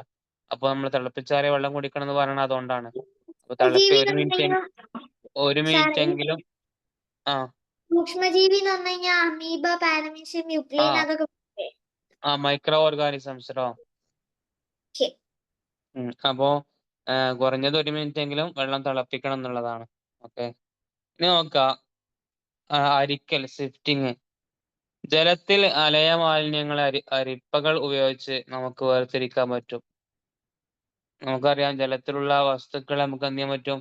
അപ്പൊ നമ്മൾ തിളപ്പിച്ചാറിയ വെള്ളം കുടിക്കണം എന്ന് പറയണത് അതുകൊണ്ടാണ്. അപ്പൊ ഒരു മിനിറ്റ് എങ്കിലും സൂക്ഷ്മജീവി എന്ന് പറഞ്ഞു കഴിഞ്ഞാൽ അമീബ, പാരമീഷ്യം, യുക്ലൈൻ അതൊക്കെ മൈക്രോ ഓർഗാനിസംസോ. അപ്പോ കുറഞ്ഞത് 1 മിനിറ്റ് എങ്കിലും വെള്ളം തിളപ്പിക്കണം എന്നുള്ളതാണ്. ഓക്കെ, ഇനി നോക്കാം അരിക്കൽ, സിഫ്റ്റിംഗ്. ജലത്തിൽ അലയ മാലിന്യങ്ങളെ അരിപ്പകൾ ഉപയോഗിച്ച് നമുക്ക് വേർതിരിക്കാൻ പറ്റും. നമുക്കറിയാം ജലത്തിലുള്ള വസ്തുക്കളെ നമുക്ക് എന്ത് ചെയ്യാൻ പറ്റും,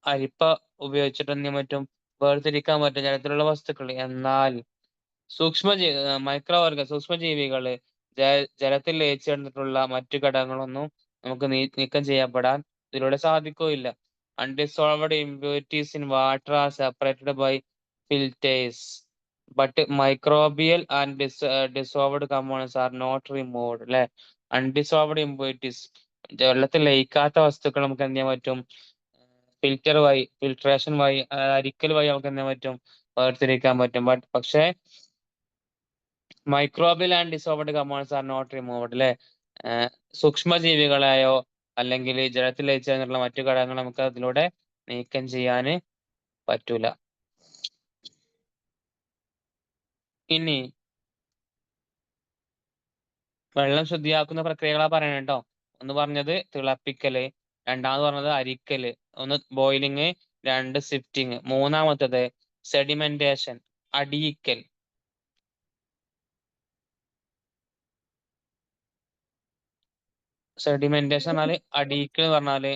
അരിപ്പ ഉപയോഗിച്ചിട്ട് എന്ത് ചെയ്യാൻ പറ്റും, വേർതിരിക്കാൻ പറ്റും ജലത്തിലുള്ള വസ്തുക്കൾ. എന്നാൽ സൂക്ഷ്മജീവികള് ജലത്തിൽ ലയിച്ചു ചേർന്നിട്ടുള്ള മറ്റു ഘടകങ്ങളൊന്നും നമുക്ക് നീക്കം ചെയ്യപ്പെടാൻ ഇതിലൂടെ സാധിക്കുകയില്ല. Undissolved impurities in water are separated by filters, but microbial and dissolved components are not removed. അല്ലെ, അൺഡിസോൾവ്ഡ് ഇമ്പ്യൂരിറ്റീസ്, വെള്ളത്തിൽ ലയിക്കാത്ത വസ്തുക്കൾ നമുക്ക് എന്ത് ചെയ്യാൻ പറ്റും, ഫിൽട്രേഷൻ വഴി, അരിക്കൽ വഴി നമുക്ക് എന്ത് ചെയ്യാൻ പറ്റും, വേർതിരിക്കാൻ പറ്റും. പക്ഷേ microbial and dissolved components are not removed. അല്ലെ, സൂക്ഷ്മജീവികളെയോ അല്ലെങ്കിൽ ജലത്തിൽ ലയിച്ചു ചേർന്നിട്ടുള്ള മറ്റു ഘടകങ്ങൾ നമുക്ക് അതിലൂടെ നീക്കം ചെയ്യാന് പറ്റൂല. ഇനി വെള്ളം ശുദ്ധിയാക്കുന്ന പ്രക്രിയകളാ പറയണ കേട്ടോ. ഒന്ന് പറഞ്ഞത് തിളപ്പിക്കല്, രണ്ടാമത് പറഞ്ഞത് അരിക്കല്, ഒന്ന് ബോയിലിംഗ്, 2 സിഫ്റ്റിംഗ്, മൂന്നാമത്തത് സെഡിമെന്റേഷൻ, അടിയിക്കൽ. സെഡിമെന്റേഷൻ പറഞ്ഞാല്, അടിയിക്കൽ പറഞ്ഞാല്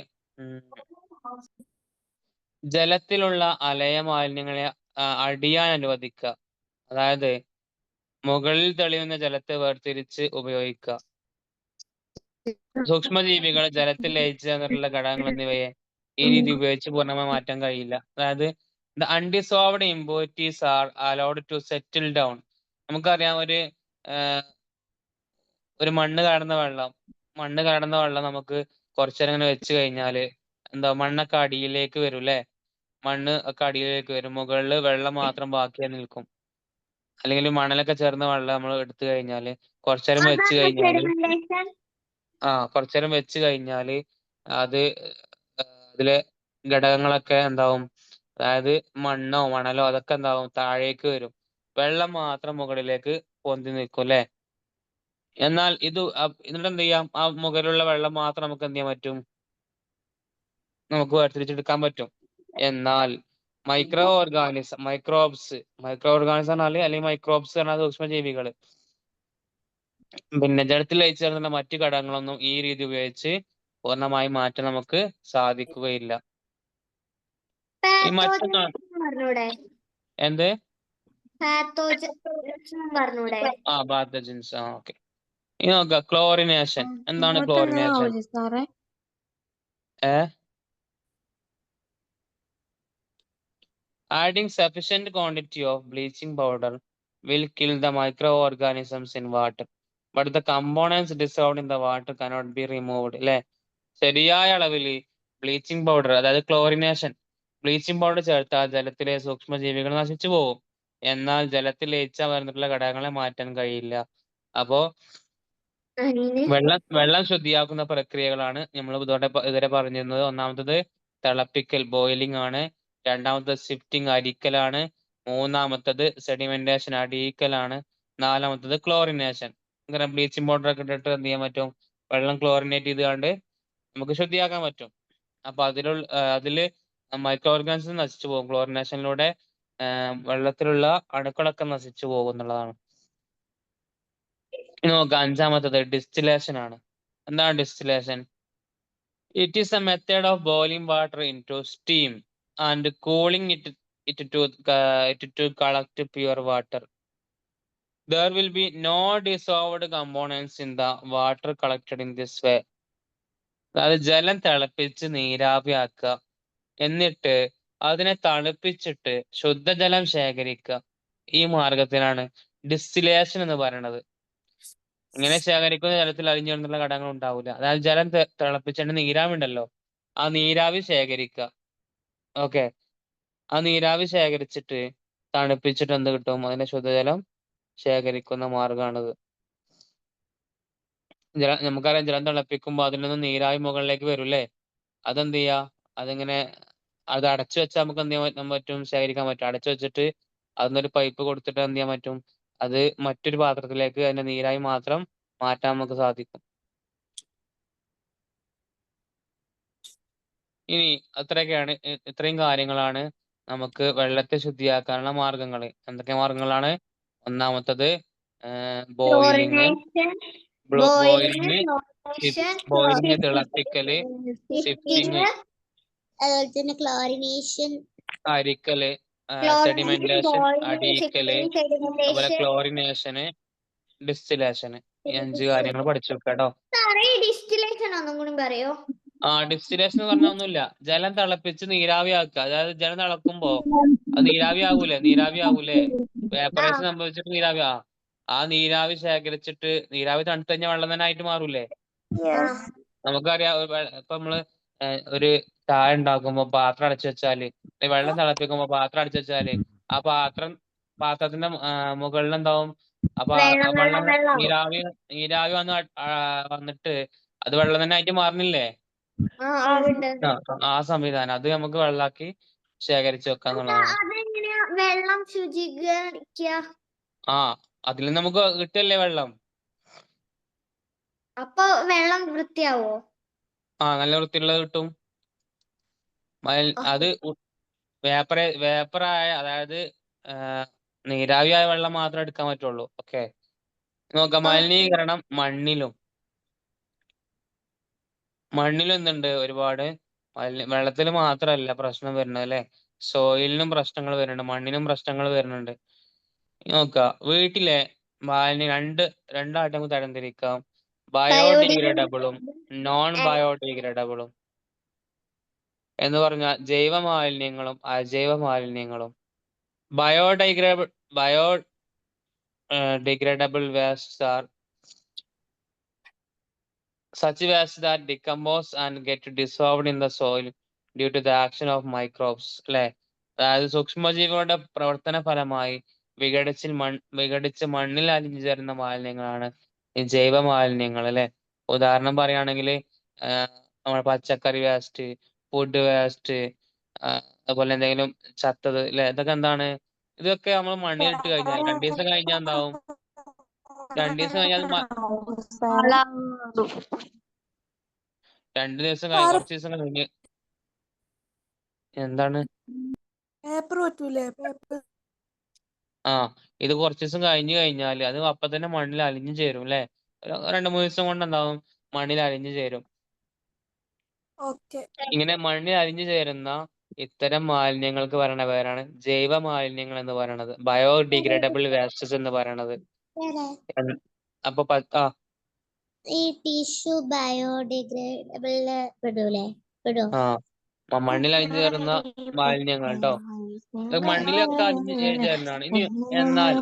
ജലത്തിലുള്ള അലയ മാലിന്യങ്ങളെ അടിയാൻ അനുവദിക്കുക. അതായത് മുകളിൽ തെളിയുന്ന ജലത്തെ വേർതിരിച്ച് ഉപയോഗിക്കുക. സൂക്ഷ്മജീവികൾ ജലത്തിൽ ലയിച്ച് ചേർന്നിട്ടുള്ള ഘടകങ്ങൾ എന്നിവയെ ഈ രീതി ഉപയോഗിച്ച് പൂർണ്ണമായി മാറ്റാൻ കഴിയില്ല. അതായത് the undissolved impurities are allowed to settle down. നമുക്കറിയാം ഒരു മണ്ണ് കലർന്ന വെള്ളം നമുക്ക് കുറച്ചേരം ഇങ്ങനെ വെച്ച് കഴിഞ്ഞാല് മണ്ണൊക്കെ അടിയിലേക്ക് വരും അല്ലെ. മണ്ണ് ഒക്കെ അടിയിലേക്ക് വരും, മുകളിൽ വെള്ളം മാത്രം ബാക്കിയായി നിൽക്കും. അല്ലെങ്കിൽ മണലൊക്കെ ചേർന്ന വെള്ളം നമ്മൾ എടുത്തു കഴിഞ്ഞാല് കുറച്ചേരം വെച്ച് കഴിഞ്ഞാല് അത് അതിലെ ഘടകങ്ങളൊക്കെ എന്താവും, അതായത് മണ്ണോ മണലോ അതൊക്കെ എന്താവും, താഴേക്ക് വരും. വെള്ളം മാത്രം മുകളിലേക്ക് പൊന്തി നിൽക്കും അല്ലെ. എന്നാൽ എന്നിട്ട് എന്ത് ചെയ്യാം, ആ മുകളിലുള്ള വെള്ളം മാത്രം നമുക്ക് എന്ത് ചെയ്യാൻ പറ്റും, നമുക്ക് വേർതിരിച്ചെടുക്കാൻ പറ്റും. എന്നാൽ മൈക്രോബ്സ് പറഞ്ഞാല് അല്ലെങ്കിൽ മൈക്രോബ്സ് പറഞ്ഞാൽ സൂക്ഷ്മജീവികള് പിന്നെ ജലത്തിൽ ലയിച്ചു ചേർന്നുള്ള മറ്റു ഘടകങ്ങളൊന്നും ഈ രീതി ഉപയോഗിച്ച് പൂർണ്ണമായി മാറ്റാൻ നമുക്ക് സാധിക്കുകയില്ല. ഈ മറ്റൊന്ന് എന്ത് പാത്തജൻസ്. ഓക്കെ, ഇനി നോക്കുക ക്ലോറിനേഷൻ. എന്താണ് chlorination? Adding sufficient quantity of bleaching powder will kill the microorganisms in water, but the components dissolved in the water cannot be removed. അല്ലെ, ശരിയായ അളവിൽ ബ്ലീച്ചിങ് പൗഡർ, അതായത് ക്ലോറിനേഷൻ, ബ്ലീച്ചിങ് പൗഡർ ചേർത്താൽ ജലത്തിലെ സൂക്ഷ്മജീവികൾ നശിച്ചു പോകും. എന്നാൽ ജലത്തിൽ ലയിച്ചാൽ വരുന്നിട്ടുള്ള ഘടകങ്ങളെ മാറ്റാൻ കഴിയില്ല. അപ്പോ വെള്ളം ശുദ്ധിയാക്കുന്ന പ്രക്രിയകളാണ് നമ്മൾ ഇതുവരെ പറഞ്ഞിരുന്നത്. ഒന്നാമത്തത് തിളപ്പിക്കൽ, ബോയിലിംഗ് ആണ്. രണ്ടാമത്തത് സിഫ്റ്റിംഗ്, അരിക്കലാണ്. മൂന്നാമത്തത് സെഡിമെന്റേഷൻ, അടിയിക്കലാണ്. നാലാമത്തത് ക്ലോറിനേഷൻ. ഇങ്ങനെ ബ്ലീച്ചിങ് പൗഡർ ഒക്കെ ഇട്ടിട്ട് എന്ത് ചെയ്യാൻ പറ്റും, വെള്ളം ക്ലോറിനേറ്റ് ചെയ്തുകൊണ്ട് നമുക്ക് ശുദ്ധിയാക്കാൻ പറ്റും. അപ്പൊ അതില് മൈക്രോ ഓർഗാനിസം നശിച്ചു പോകും. ക്ലോറിനേഷനിലൂടെ വെള്ളത്തിലുള്ള അണുക്കളൊക്കെ നശിച്ചു പോകും എന്നുള്ളതാണ്. നോക്കാം, അഞ്ചാമത്തത് ഡിസ്റ്റിലേഷൻ ആണ്. എന്താണ് distillation? It is a method of boiling water in to steam and cooling it to collect pure water. There will be no dissolved components in the water collected in this way. അതായത് ജലം തിളപ്പിച്ച് നീരാവിയാക്കുക, എന്നിട്ട് അതിനെ തണുപ്പിച്ചിട്ട് ശുദ്ധജലം ശേഖരിക്കുക. ഈ മാർഗത്തിനാണ് ഡിസ്റ്റിലേഷൻ എന്ന് പറയുന്നത്. ഇങ്ങനെ ശേഖരിക്കുന്ന ജലത്തിൽ അലിഞ്ഞു ചേർന്നുള്ള ഘടകങ്ങൾ ഉണ്ടാവില്ല. അതായത് ജലം തിളപ്പിച്ചിട്ട് നീരാവി ഉണ്ടല്ലോ, ആ നീരാവി ശേഖരിക്കുക. ഓക്കെ, ആ നീരാവി ശേഖരിച്ചിട്ട് തണുപ്പിച്ചിട്ട് എന്ത് കിട്ടും, അതിന്റെ ശുദ്ധജലം ശേഖരിക്കുന്ന മാർഗമാണിത്. നമുക്കറിയാം, ജലം തിളപ്പിക്കുമ്പോൾ അതിൽ നിന്ന് നീരാവി മുകളിലേക്ക് വരും അല്ലേ. അതെന്ത് ചെയ്യാ, അത് അടച്ചു വെച്ചാൽ നമുക്ക് എന്ത് ചെയ്യാൻ പറ്റും, ശേഖരിക്കാൻ പറ്റും. അടച്ചു വെച്ചിട്ട് അതിനൊരു പൈപ്പ് കൊടുത്തിട്ട് എന്ത് ചെയ്യാൻ പറ്റും, അത് മറ്റൊരു പാത്രത്തിലേക്ക് അതിന്റെ നീരാവി മാത്രം മാറ്റാൻ നമുക്ക് സാധിക്കും. ഇനി ഇത്രയും കാര്യങ്ങളാണ് നമുക്ക് വെള്ളത്തെ ശുദ്ധിയാക്കാനുള്ള മാർഗങ്ങൾ. എന്തൊക്കെ മാർഗങ്ങളാണ്? ഒന്നാമത്തത് ബോയിലിംഗ്, തിളപ്പിക്കല്, സിഫ്റ്റിംഗ്, അരിക്കല്, സെഡിമെന്റേഷൻ, അടിയിക്കല്, അതുപോലെ ക്ലോറിനേഷന്, ഡിസ്റ്റിലേഷന്. ഈ 5 കാര്യങ്ങൾ പഠിച്ചു വെക്കാട്ടോ. ഡിസ്റ്റിലേഷൻ എന്ന് പറഞ്ഞാൽ ഒന്നുമില്ല, ജലം തിളപ്പിച്ച് നീരാവിയാക്കുക. അതായത് ജലം തിളക്കുമ്പോ അത് നീരാവിയാവൂലേ, വേപ്പറൈസ് സംഭവിച്ചിട്ട് ആ നീരാവി ശേഖരിച്ചിട്ട്, നീരാവി തണുത്ത് കഴിഞ്ഞാൽ വെള്ളം തന്നെ ആയിട്ട് മാറൂലേ. നമുക്കറിയാം, ഇപ്പൊ നമ്മള് ഒരു ചായ ഉണ്ടാക്കുമ്പോ പാത്രം അടച്ചു വെച്ചാല്, വെള്ളം തിളപ്പിക്കുമ്പോ പാത്രം അടച്ചു വെച്ചാല്, ആ പാത്രത്തിന്റെ മുകളിൽ എന്താവും, അപ്പൊ വെള്ളം നീരാവി വന്നിട്ട് അത് വെള്ളം തന്നെ ആയിട്ട് മാറുന്നില്ലേ. ആ സംവിധാനം, അത് നമുക്ക് വെള്ളാക്കി ശേഖരിച്ചു വെക്കാന്നുള്ളതാണ്. വെള്ളം ശുചീകരിക്കുക. അതിൽ നമുക്ക് കിട്ടല്ലേ വെള്ളം. അപ്പൊ വെള്ളം വൃത്തിയാവോ? നല്ല വൃത്തിയുള്ളത് കിട്ടും. അത് വേപ്പറായ, അതായത് നീരാവിയായ വെള്ളം മാത്രമേ എടുക്കാൻ പറ്റുള്ളൂ. ഓക്കെ, നോക്കാം. മലിനീകരണം മണ്ണിലും എന്തുണ്ട്, ഒരുപാട് വെള്ളത്തിൽ മാത്രമല്ല പ്രശ്നം വരുന്നത് അല്ലെ, സോയിലിനും പ്രശ്നങ്ങൾ വരുന്നുണ്ട്, മണ്ണിനും പ്രശ്നങ്ങൾ വരുന്നുണ്ട്. നോക്കുക, വീട്ടിലെ മാലിന്യം രണ്ടായിട്ട് നമുക്ക് തരംതിരിക്കാം. ബയോഡിഗ്രേഡബിളും നോൺ ബയോഡിഗ്രേഡബിളും എന്ന് പറഞ്ഞാൽ ജൈവ മാലിന്യങ്ങളും അജൈവ മാലിന്യങ്ങളും. Biodegradable wastes are such wastes that decompose and get dissolved in the soil due to the action of microbes. അല്ലെ, അതായത് സൂക്ഷ്മജീവികളുടെ പ്രവർത്തന ഫലമായി വിഘടിച്ച് മണ്ണിൽ അലിഞ്ഞു ചേരുന്ന മാലിന്യങ്ങളാണ് ഈ ജൈവ മാലിന്യങ്ങൾ. അല്ലെ, ഉദാഹരണം പറയുകയാണെങ്കിൽ നമ്മുടെ പച്ചക്കറി വേസ്റ്റ്, ഫുഡ് വേസ്റ്റ്, അതുപോലെ എന്തെങ്കിലും ചത്തത്, അല്ലെ, ഇതൊക്കെ എന്താണ്? ഇതൊക്കെ നമ്മൾ മണ്ണിലിട്ട് കഴിഞ്ഞാൽ 2 ദിവസം കഴിഞ്ഞാൽ എന്താവും? 2 ദിവസം കഴിഞ്ഞാൽ 2 ദിവസം കുറച്ച് ദിവസം കഴിഞ്ഞ് എന്താണ്? പേപ്പർ പറ്റൂലേ? പേപ്പർ ഇത് കുറച്ച് ദിവസം കഴിഞ്ഞു കഴിഞ്ഞാൽ അത് അപ്പൊ തന്നെ മണ്ണിൽ അലിഞ്ഞു ചേരും. അല്ലെ, 2-3 ദിവസം കൊണ്ട് എന്താവും? മണ്ണിൽ അലിഞ്ഞു ചേരും. ഇങ്ങനെ മണ്ണിൽ അലിഞ്ഞു ചേരുന്ന ഇത്തരം മാലിന്യങ്ങൾക്ക് പറയുന്ന പേരാണ് ജൈവ മാലിന്യങ്ങൾ എന്ന് പറയുന്നത്, ബയോഡിഗ്രേഡബിൾ വേസ്റ്റസ് എന്ന് പറയുന്നത്. അപ്പൊ ഈ ടിഷ്യൂ ബയോഡിഗ്രേഡബിൾ പെടൂലേ? മണ്ണിൽ അലിഞ്ഞു ചേരുന്ന മാലിന്യങ്ങൾ കേട്ടോ, മണ്ണിലൊക്കെ അലിഞ്ഞു ചേരുന്നതാണ്. ഇനി എന്നാൽ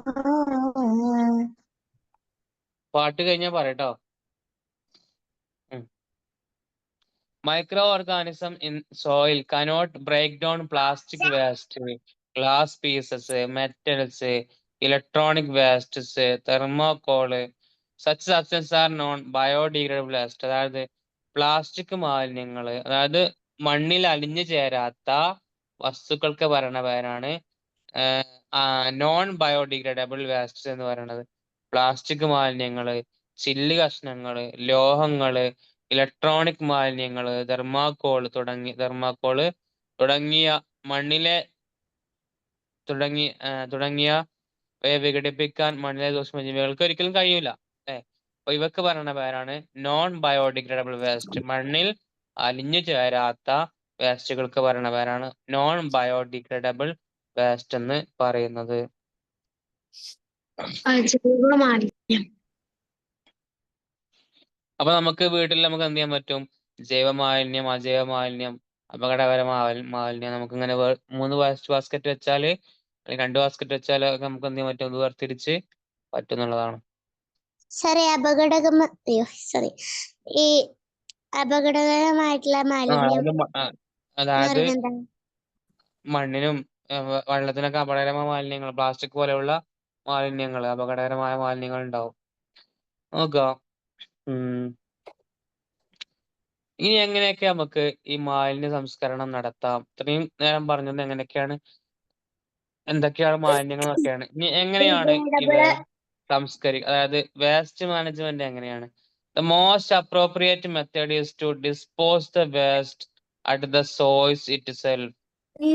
പാട്ട് കഴിഞ്ഞാൽ പറയട്ടോ. Microorganisms in soil cannot break down plastic waste, glass pieces, metals, electronic wastes, thermocol. Such substances are non-biodegradable waste. അതായത് പ്ലാസ്റ്റിക് മാലിന്യങ്ങൾ, അതായത് മണ്ണിൽ അലിഞ്ഞു ചേരാത്ത വസ്തുക്കൾക്ക് പറയുന്ന പേരാണ് നോൺ ബയോഡിഗ്രേഡബിൾ വേസ്റ്റ്സ് എന്ന് പറയുന്നത്. പ്ലാസ്റ്റിക് മാലിന്യങ്ങള്, ചില്ല് കഷ്ണങ്ങള്, ലോഹങ്ങള്, ഇലക്ട്രോണിക് മാലിന്യങ്ങള്, തെർമാക്കോള് തുടങ്ങിയ മണ്ണിലെ തുടങ്ങിയവയെ വിഘടിപ്പിക്കാൻ മണ്ണിലെ സൂക്ഷ്മജീവികൾക്ക് ഒരിക്കലും കഴിയൂല. അപ്പൊ ഇവക്ക് പറയുന്ന പേരാണ് നോൺ ബയോഡിഗ്രേഡബിൾ വേസ്റ്റ്. മണ്ണിൽ അലിഞ്ഞു ചേരാത്ത വേസ്റ്റുകൾക്ക് പറയുന്ന പേരാണ് നോൺ ബയോഡിഗ്രേഡബിൾ വേസ്റ്റ് എന്ന് പറയുന്നത്. അപ്പൊ നമുക്ക് വീട്ടിൽ നമുക്ക് എന്ത് ചെയ്യാൻ പറ്റും? ജൈവ മാലിന്യം, അജൈവ മാലിന്യം, അപകടകരമായ മാലിന്യം നമുക്ക് ഇങ്ങനെ 3 ബാസ്ക്കറ്റ് വെച്ചാല്, അല്ലെങ്കിൽ 2 ബാസ്ക്കറ്റ് വെച്ചാല് നമുക്ക് എന്ത് ചെയ്യാൻ പറ്റും? വേർതിരിച്ച് പറ്റുന്നുള്ളതാണ്. ഈ അപകടകരമായിട്ടുള്ള മാലിന്യം അതായത് മണ്ണിനും വെള്ളത്തിനൊക്കെ അപകടകരമായ മാലിന്യങ്ങൾ, പ്ലാസ്റ്റിക് പോലെയുള്ള മാലിന്യങ്ങൾ, അപകടകരമായ മാലിന്യങ്ങൾ ഉണ്ടാവും. നോക്കുക, ഇനി എങ്ങനെയൊക്കെ നമുക്ക് ഈ മാലിന്യ സംസ്കരണം നടത്താം? ഇത്രയും നേരം പറഞ്ഞത് എന്തൊക്കെയാണ് മാലിന്യങ്ങൾ എന്നൊക്കെയാണ്. ഇനി എങ്ങനെയാണ് ഇവ അതായത് വേസ്റ്റ് മാനേജ്മെന്റ് എങ്ങനെയാണ്? The most appropriate method is to dispose the waste at the source itself.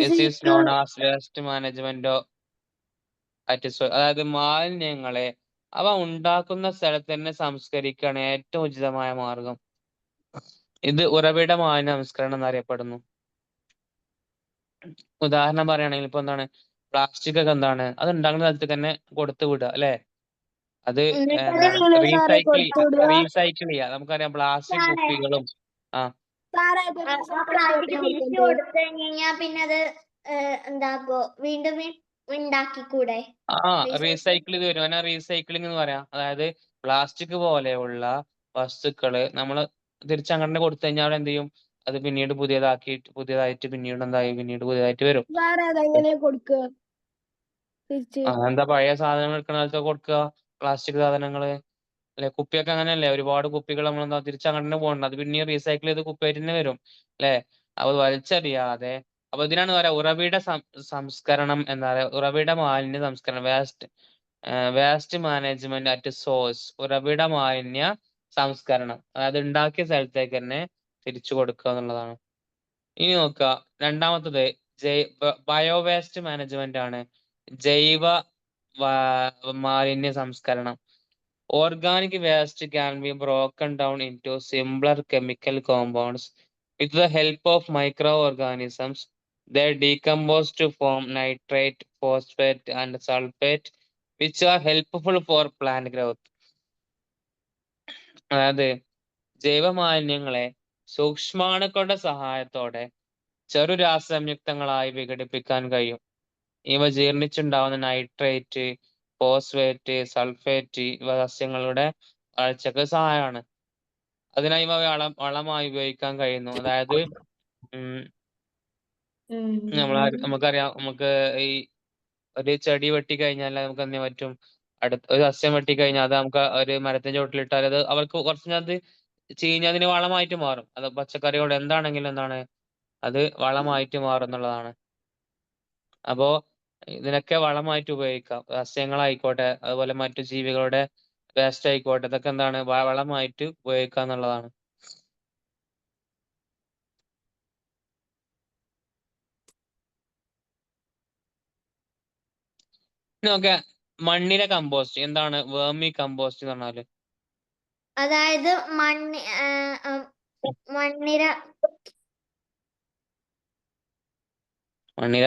This is known as waste management at source. അതായത് മാലിന്യങ്ങളെ അവ ഉണ്ടാക്കുന്ന സ്ഥലത്ത് തന്നെ സംസ്കരിക്കുകയാണ് ഏറ്റവും ഉചിതമായ മാർഗം. ഇത് ഉറവിട മാലിന്യ സംസ്കരണം എന്നറിയപ്പെടുന്നു. ഉദാഹരണം പറയുകയാണെങ്കിൽ ഇപ്പൊ എന്താണ്? പ്ലാസ്റ്റിക് ഒക്കെ എന്താണ്? അത് ഉണ്ടാകുന്ന സ്ഥലത്ത് തന്നെ കൊടുത്തു വിടുക, അല്ലെ? അത് റീസൈക്കിൾ ചെയ്യാം. നമുക്കറിയാം പ്ലാസ്റ്റിക് കുപ്പികളും പിന്നെ അത് എന്താക്കോ വീണ്ടും ഉണ്ടാക്കിക്കൂടെ? റീസൈക്കിൾ ചെയ്ത് വരും. അതിനെ റീസൈക്ലിംഗ് എന്ന് പറയാം. അതായത് പ്ലാസ്റ്റിക് പോലെയുള്ള വസ്തുക്കള് നമ്മൾ തിരിച്ചങ്ങനെ കൊടുത്തു കഴിഞ്ഞാൽ അവിടെ എന്ത് ചെയ്യും? അത് പിന്നീട് പുതിയതായിട്ട് പിന്നീട് പുതിയതായിട്ട് വരും. എന്താ പഴയ സാധനങ്ങൾ എടുക്കുന്ന കാലത്ത് കൊടുക്കുക? പ്ലാസ്റ്റിക് സാധനങ്ങള്, അല്ലെ? കുപ്പിയൊക്കെ അങ്ങനെയല്ലേ? ഒരുപാട് കുപ്പികൾ നമ്മൾ തിരിച്ചങ്ങനെ പോകണ്ട, അത് പിന്നെ റീസൈക്കിൾ ചെയ്ത് കുപ്പിയായിട്ട് തന്നെ വരും, അല്ലെ? അത് വലിച്ചെറിയാതെ. അപ്പൊ ഇതിനാണ് പറയാ ഉറവിട സംസ്കരണം എന്താ പറയുക? ഉറവിട മാലിന്യ സംസ്കരണം, വേസ്റ്റ് മാനേജ്മെന്റ് അറ്റ് സോഴ്സ്. ഉറവിട മാലിന്യ സംസ്കരണം, അതായത് ഉണ്ടാക്കിയ സ്ഥലത്തേക്ക് തന്നെ തിരിച്ചു കൊടുക്കുക എന്നുള്ളതാണ്. ഇനി നോക്കുക, രണ്ടാമത്തത് ബയോവേസ്റ്റ് മാനേജ്മെന്റ് ആണ്, ജൈവ മാലിന്യ സംസ്കരണം. Organic waste can be broken down into simpler chemical compounds with the help of microorganisms They decompose to form nitrate, phosphate, and sulfate, which are helpful for plant growth. അതായത് ജൈവമാലിന്യങ്ങളെ സൂക്ഷ്മാണുക്കളുടെ സഹായത്തോടെ ചെറു രാസസംയുക്തങ്ങളായി വിഘടിപ്പിക്കാൻ കഴിയും. ഇവ ജീർണിച്ചുണ്ടാവുന്ന നൈട്രേറ്റ്, ഫോസ്ഫേറ്റ്, സൾഫേറ്റ് ഇവ സസ്യങ്ങളുടെ വളർച്ചയ്ക്ക് സഹായമാണ്. അതിനായി ഇവ വളമായി ഉപയോഗിക്കാൻ കഴിയുന്നു. അതായത് നമുക്കറിയാം, നമുക്ക് ഈ ഒരു ചെടി വെട്ടി കഴിഞ്ഞാൽ നമുക്ക് എന്ത് പറ്റും, അടുത്ത ഒരു സസ്യം വെട്ടി കഴിഞ്ഞാൽ അത് നമുക്ക് ഒരു മരത്തിന്റെ ചോട്ടിലിട്ടാൽ അത് അവർക്ക് കുറച്ചത് ചീഞ്ഞതിന് വളമായിട്ട് മാറും. അത് പച്ചക്കറിയോട് എന്താണെങ്കിലും എന്താണ് അത് വളമായിട്ട് മാറും എന്നുള്ളതാണ്. അപ്പോ ഇതിനൊക്കെ വളമായിട്ട് ഉപയോഗിക്കാം. സസ്യങ്ങളായിക്കോട്ടെ, അതുപോലെ മറ്റു ജീവികളുടെ വേസ്റ്റ് ആയിക്കോട്ടെ, ഇതൊക്കെ എന്താണ് വളമായിട്ട് ഉപയോഗിക്കുക എന്നുള്ളതാണ്. ഓക്കെ, മണ്ണിലെ കമ്പോസ്റ്റ് എന്താണ്? വേർമി കമ്പോസ്റ്റ് എന്ന് പറഞ്ഞാല് അതായത് മണ്ണിര മണ്ണിര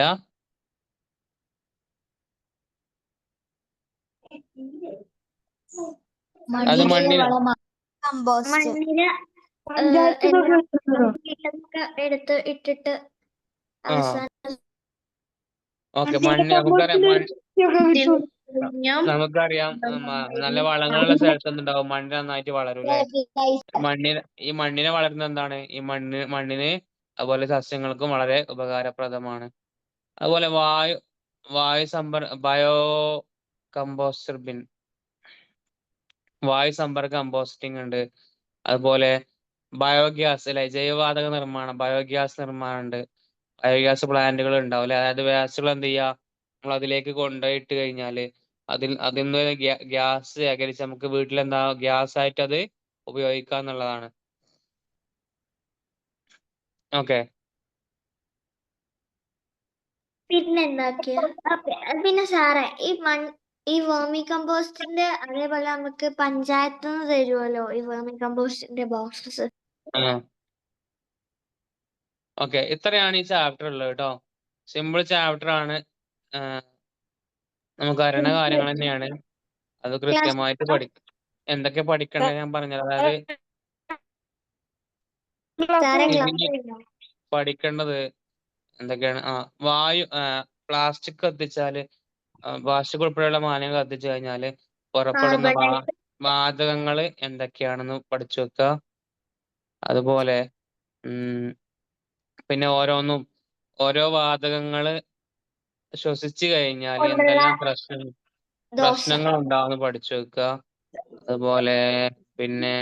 അത് മണ്ണിര മണ്ണിര എടുത്ത് ഇട്ടിട്ട് അവസാനം ഓക്കെ, നമുക്കറിയാം നല്ല വളങ്ങളുള്ള സ്ഥലത്ത് എന്തുണ്ടാവും, മണ്ണ് നന്നായിട്ട് വളരും അല്ലെ. ഈ മണ്ണിനെ വളരുന്നത് എന്താണ്, ഈ മണ്ണിന് അതുപോലെ സസ്യങ്ങൾക്കും വളരെ ഉപകാരപ്രദമാണ്. അതുപോലെ ബയോ കമ്പോസ്റ്റർ ബിൻ, വായു സമ്പർക്ക കമ്പോസ്റ്റിംഗ് ഉണ്ട്. അതുപോലെ ബയോഗ്യാസ് അല്ലെ, ജൈവവാതക നിർമ്മാണം, ബയോഗ്യാസ് നിർമ്മാണം ഉണ്ട്. ബയോഗ്യാസ് പ്ലാന്റുകൾ ഉണ്ടാവും അല്ലെ. അതായത് വേസ്റ്റുകൾ എന്ത് ചെയ്യുക, നമ്മൾ അതിലേക്ക് കൊണ്ടുപോയിട്ട് കഴിഞ്ഞാല് അതിൽ നിന്ന് ഗ്യാസ് ശേഖരിച്ച് നമുക്ക് വീട്ടിലെന്താ ഗ്യാസ് ആയിട്ട് അത് ഉപയോഗിക്കുക എന്നുള്ളതാണ്. ഓക്കെ, പിന്നെ സാറേ ഈ വേർമി കമ്പോസ്റ്റിന്റെ അതേപോലെ നമുക്ക് പഞ്ചായത്ത് നിന്ന് തരുമല്ലോ ഈ വേർമി കമ്പോസ്റ്റിന്റെ ബോക്സസ്. ഓക്കെ, ഇത്രയാണ് ഈ ചാപ്റ്റർ ഉള്ളത് കേട്ടോ. സിമ്പിൾ ചാപ്റ്റർ ആണ്. നമുക്ക് അറിയണ കാര്യങ്ങൾ തന്നെയാണ്. അത് കൃത്യമായിട്ട് എന്തൊക്കെ പഠിക്കണ്ടേ ഞാൻ പറഞ്ഞത്. അതായത് പഠിക്കേണ്ടത് എന്തൊക്കെയാണ്? പ്ലാസ്റ്റിക് കത്തിച്ചാല്, പ്ലാസ്റ്റിക് ഉൾപ്പെടെയുള്ള മാലിന്യങ്ങൾ കത്തിച്ചു കഴിഞ്ഞാല് പുറപ്പെടുന്ന വാതകങ്ങള് എന്തൊക്കെയാണെന്ന് പഠിച്ചു വെക്കുക. അതുപോലെ പിന്നെ ഓരോ വാതകങ്ങള് ശ്വസിച്ചു കഴിഞ്ഞാൽ എന്തെല്ലാം പ്രശ്നങ്ങൾ ഉണ്ടാവുമെന്ന് പഠിച്ചു വെക്കുക. അതുപോലെ പിന്നെ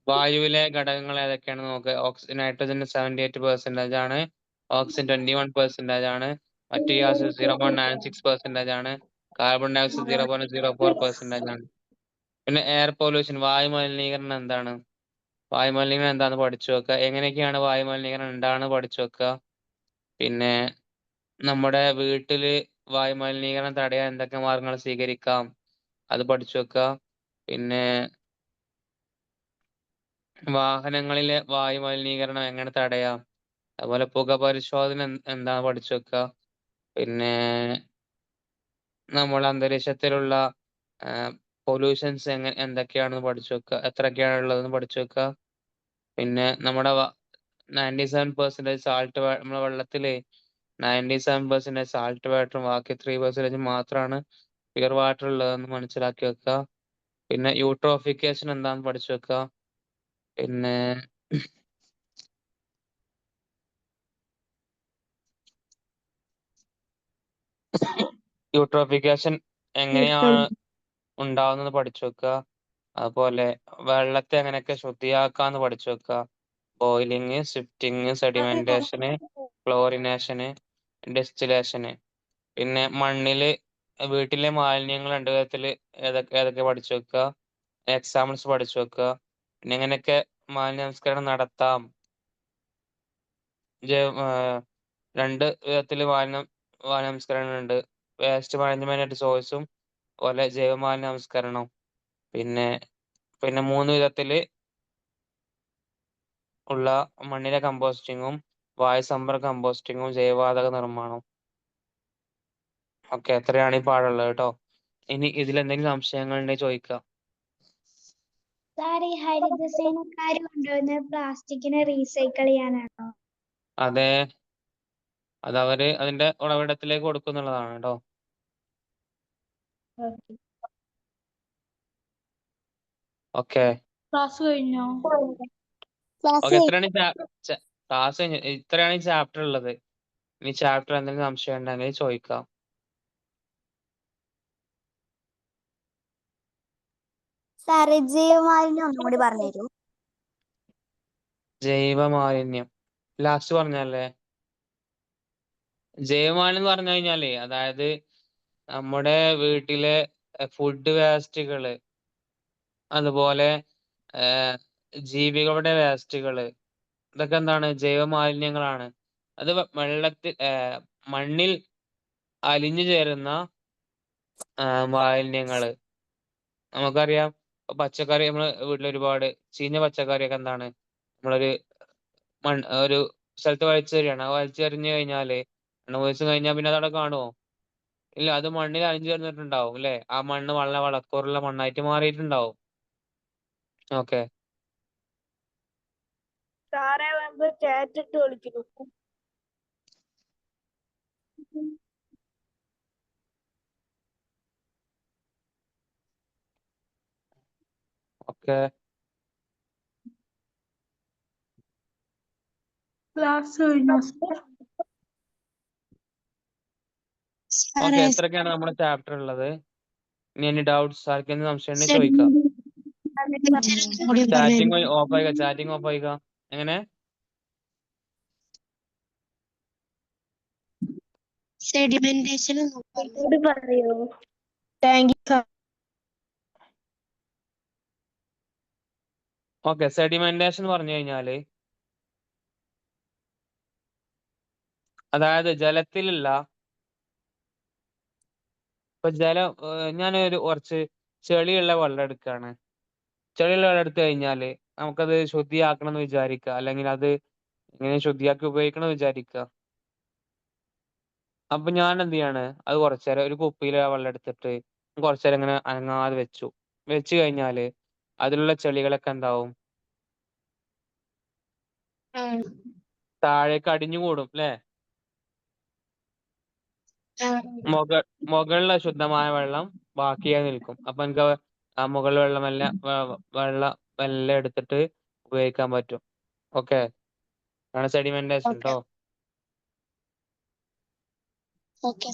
വായുവിലെ ഘടകങ്ങൾ ഏതൊക്കെയാണെന്ന് നോക്കുക. നൈട്രജൻ 78% ആണ്, ഓക്സിജൻ 21% ആണ്, മറ്റു ഗ്യാസ് 0.96% ആണ്, കാർബൺ ഡയോക്സൈഡ് 0.04% ആണ്. പിന്നെ എയർ പൊല്യൂഷൻ, വായു മലിനീകരണം എന്താണെന്ന് പഠിച്ചു വെക്കുക. എങ്ങനെയൊക്കെയാണ് വായു മലിനീകരണം ഉണ്ടാകുന്നത് പഠിച്ചു വെക്കുക. പിന്നെ നമ്മുടെ വീട്ടില് വായു മലിനീകരണം തടയാൻ എന്തൊക്കെ മാർഗങ്ങൾ സ്വീകരിക്കാം അത് പഠിച്ചു വെക്കുക. പിന്നെ വാഹനങ്ങളിലെ വായു മലിനീകരണം എങ്ങനെ തടയാം, അതുപോലെ പുക പരിശോധന എന്താ പഠിച്ചു വെക്കുക. പിന്നെ നമ്മുടെ അന്തരീക്ഷത്തിലുള്ള പൊല്യൂഷൻസ് എന്തൊക്കെയാണെന്ന് പഠിച്ചു വെക്കുക, എത്രയൊക്കെയാണ് ഉള്ളതെന്ന് പഠിച്ചു വെക്കുക. പിന്നെ നമ്മുടെ 97% സാൾട്ട്, നമ്മുടെ വെള്ളത്തില് 97% സാൾട്ട് വാട്ടറും ബാക്കി 3% മാത്രമാണ് പ്യുർ വാട്ടർ ഉള്ളതെന്ന് മനസ്സിലാക്കി വെക്കുക. പിന്നെ യൂട്രോഫിക്കേഷൻ എന്താണെന്ന് പഠിച്ചു വെക്കുക. പിന്നെ യൂട്രോഫിക്കേഷൻ എങ്ങനെയാണ് ഉണ്ടാവുന്നത് പഠിച്ചു വെക്കുക. അതുപോലെ വെള്ളത്തെ എങ്ങനെയൊക്കെ ശുദ്ധിയാക്കാന്ന് പഠിച്ചു വെക്കുക. ബോയിലിംഗ്, സിഫ്റ്റിംഗ്, സെഡിമെന്റേഷന്, ക്ലോറിനേഷന്, ഡെസ്റ്റിലേഷന്. പിന്നെ വീട്ടിലെ മാലിന്യങ്ങൾ 2 വിധത്തില് ഏതൊക്കെ പഠിച്ചു വെക്കുക, എക്സാമ്പിൾസ് പഠിച്ചു വെക്കുക. പിന്നെ എങ്ങനെയൊക്കെ മാലിന്യ സംസ്കരണം നടത്താം. 2 വിധത്തില് മാലിന്യ സംസ്കരണം ഉണ്ട്, വേസ്റ്റ് മാനേജ്മെന്റ് സോഴ്സും അതുപോലെ ജൈവമാലിന്യ സംസ്കരണം. പിന്നെ 3 വിധത്തില് ഉള്ള മണ്ണിലെ കമ്പോസ്റ്റിങ്ങും വായുസമ്പർക്ക കമ്പോസ്റ്റിങ്ങും ജൈവവാതക നിർമ്മാണവും. ഓക്കെ, എത്രയാണ് ഈ പാടുള്ളത് കേട്ടോ. ഇനി ഇതിൽ എന്തെങ്കിലും സംശയങ്ങൾ ഉണ്ടെങ്കിൽ ചോദിക്കാം. സാർ ഈ ഹരിതസേനക്കാർ കൊണ്ടുവന്ന പ്ലാസ്റ്റിക്കിനെ റീസൈക്കിൾ ചെയ്യാനാണോ? അതെ, അത് അവര് അതിന്റെ ഉറവിടത്തിലേക്ക് കൊടുക്കുന്നുള്ളതാണ് കേട്ടോ. ഓക്കെ ക്ലാസ് കഴിഞ്ഞോ? ഓക്കെ, എത്രയാണ് ക്ലാസ് കഴിഞ്ഞു. ഇത്രയാണ് ഈ ചാപ്റ്റർ ഉള്ളത്. ഇനി ചാപ്റ്റർ എന്തെങ്കിലും സംശയം ഉണ്ടെങ്കിൽ ചോദിക്കാം. സാറേ ജൈവമാലിന്യം ഒന്നും കൂടി പറഞ്ഞു തരൂ. ജൈവമാലിന്യം ലാസ്റ്റ് പറഞ്ഞല്ലേ. ജൈവമാലിന്യം എന്ന് പറഞ്ഞു കഴിഞ്ഞാലേ, അതായത് നമ്മുടെ വീട്ടിലെ ഫുഡ് വേസ്റ്റുകള്, അതുപോലെ ജീവികളുടെ വേസ്റ്റുകള്, ഇതൊക്കെ എന്താണ്? ജൈവമാലിന്യങ്ങളാണ്. അത് വെള്ളത്തിൽ മണ്ണിൽ അലിഞ്ഞു ചേരുന്ന മാലിന്യങ്ങള്. നമുക്കറിയാം, പച്ചക്കറി നമ്മള് വീട്ടിൽ ഒരുപാട് ചീഞ്ഞ പച്ചക്കറിയൊക്കെ എന്താണ് നമ്മളൊരു ഒരു സ്ഥലത്ത് വലിച്ചെറിയാണ്. അത് വലിച്ചെറിഞ്ഞു കഴിഞ്ഞാല് 2 ദിവസം കഴിഞ്ഞാൽ പിന്നെ അതവിടെ കാണുമോ? ഇല്ല, അത് മണ്ണിൽ അലിഞ്ഞു ചേർന്നിട്ടുണ്ടാവും അല്ലെ. ആ മണ്ണ് വളരെ വളക്കൂറുള്ള മണ്ണായിട്ട് മാറിയിട്ടുണ്ടാവും. ഓക്കെ, സാറേ വന്ന് chat ഇട്ട് വിളിക്കുന്നു. ഓക്കെ, ക്ലാസ് കഴിഞ്ഞോ? ഓക്കെ. എത്രയൊക്കെയാണ് നമ്മുടെ ചാപ്റ്റർ ഉള്ളത്? ഇനി ഡൗട്ട്സ് ആർക്കെങ്കിലും സംശയം ഉണ്ടെങ്കിൽ ചോദിക്കാം. ചാറ്റിംഗ് ഓഫ് ആയിക്ക, ചാറ്റിംഗ് ഓഫ് ആയിക്ക. എങ്ങനെ? സെഡിമെന്റേഷൻ പറയോ? Thank you sir. Okay, sedimentation പറഞ്ഞു കഴിഞ്ഞാല്, അതായത് ജലത്തിലുള്ള ഇപ്പൊ ജലം ഞാനൊരു കുറച്ച് ചെളിയുള്ള വെള്ളം എടുക്കുകയാണ്. ചെളിയുള്ള വെള്ളം എടുത്തു കഴിഞ്ഞാല് നമുക്കത് ശുദ്ധിയാക്കണം എന്ന് വിചാരിക്കുക, അല്ലെങ്കിൽ അത് ഇങ്ങനെ ശുദ്ധിയാക്കി ഉപയോഗിക്കണം എന്ന് വിചാരിക്കുക. അപ്പൊ ഞാൻ എന്ത് ചെയ്യാണ്? അത് കുറച്ചേരം ഒരു കുപ്പിയിലെ വെള്ളം എടുത്തിട്ട് കുറച്ചേരം ഇങ്ങനെ അനങ്ങാതെ വെച്ച് കഴിഞ്ഞാല് അതിലുള്ള ചെളികളൊക്കെ എന്താവും? താഴേക്ക് അടിഞ്ഞു കൂടും അല്ലെ. മുകളിലെ ശുദ്ധമായ വെള്ളം ബാക്കിയായി നിൽക്കും. അപ്പൊ എനിക്ക് ആ മുകളിൽ വെള്ളം മെല്ലെ എടുത്തിട്ട് ഉപയോഗിക്കാൻ പറ്റും. ഓക്കെ, ആണ് സെഡിമെന്റേഷൻ ട്ടോ. ഓക്കെ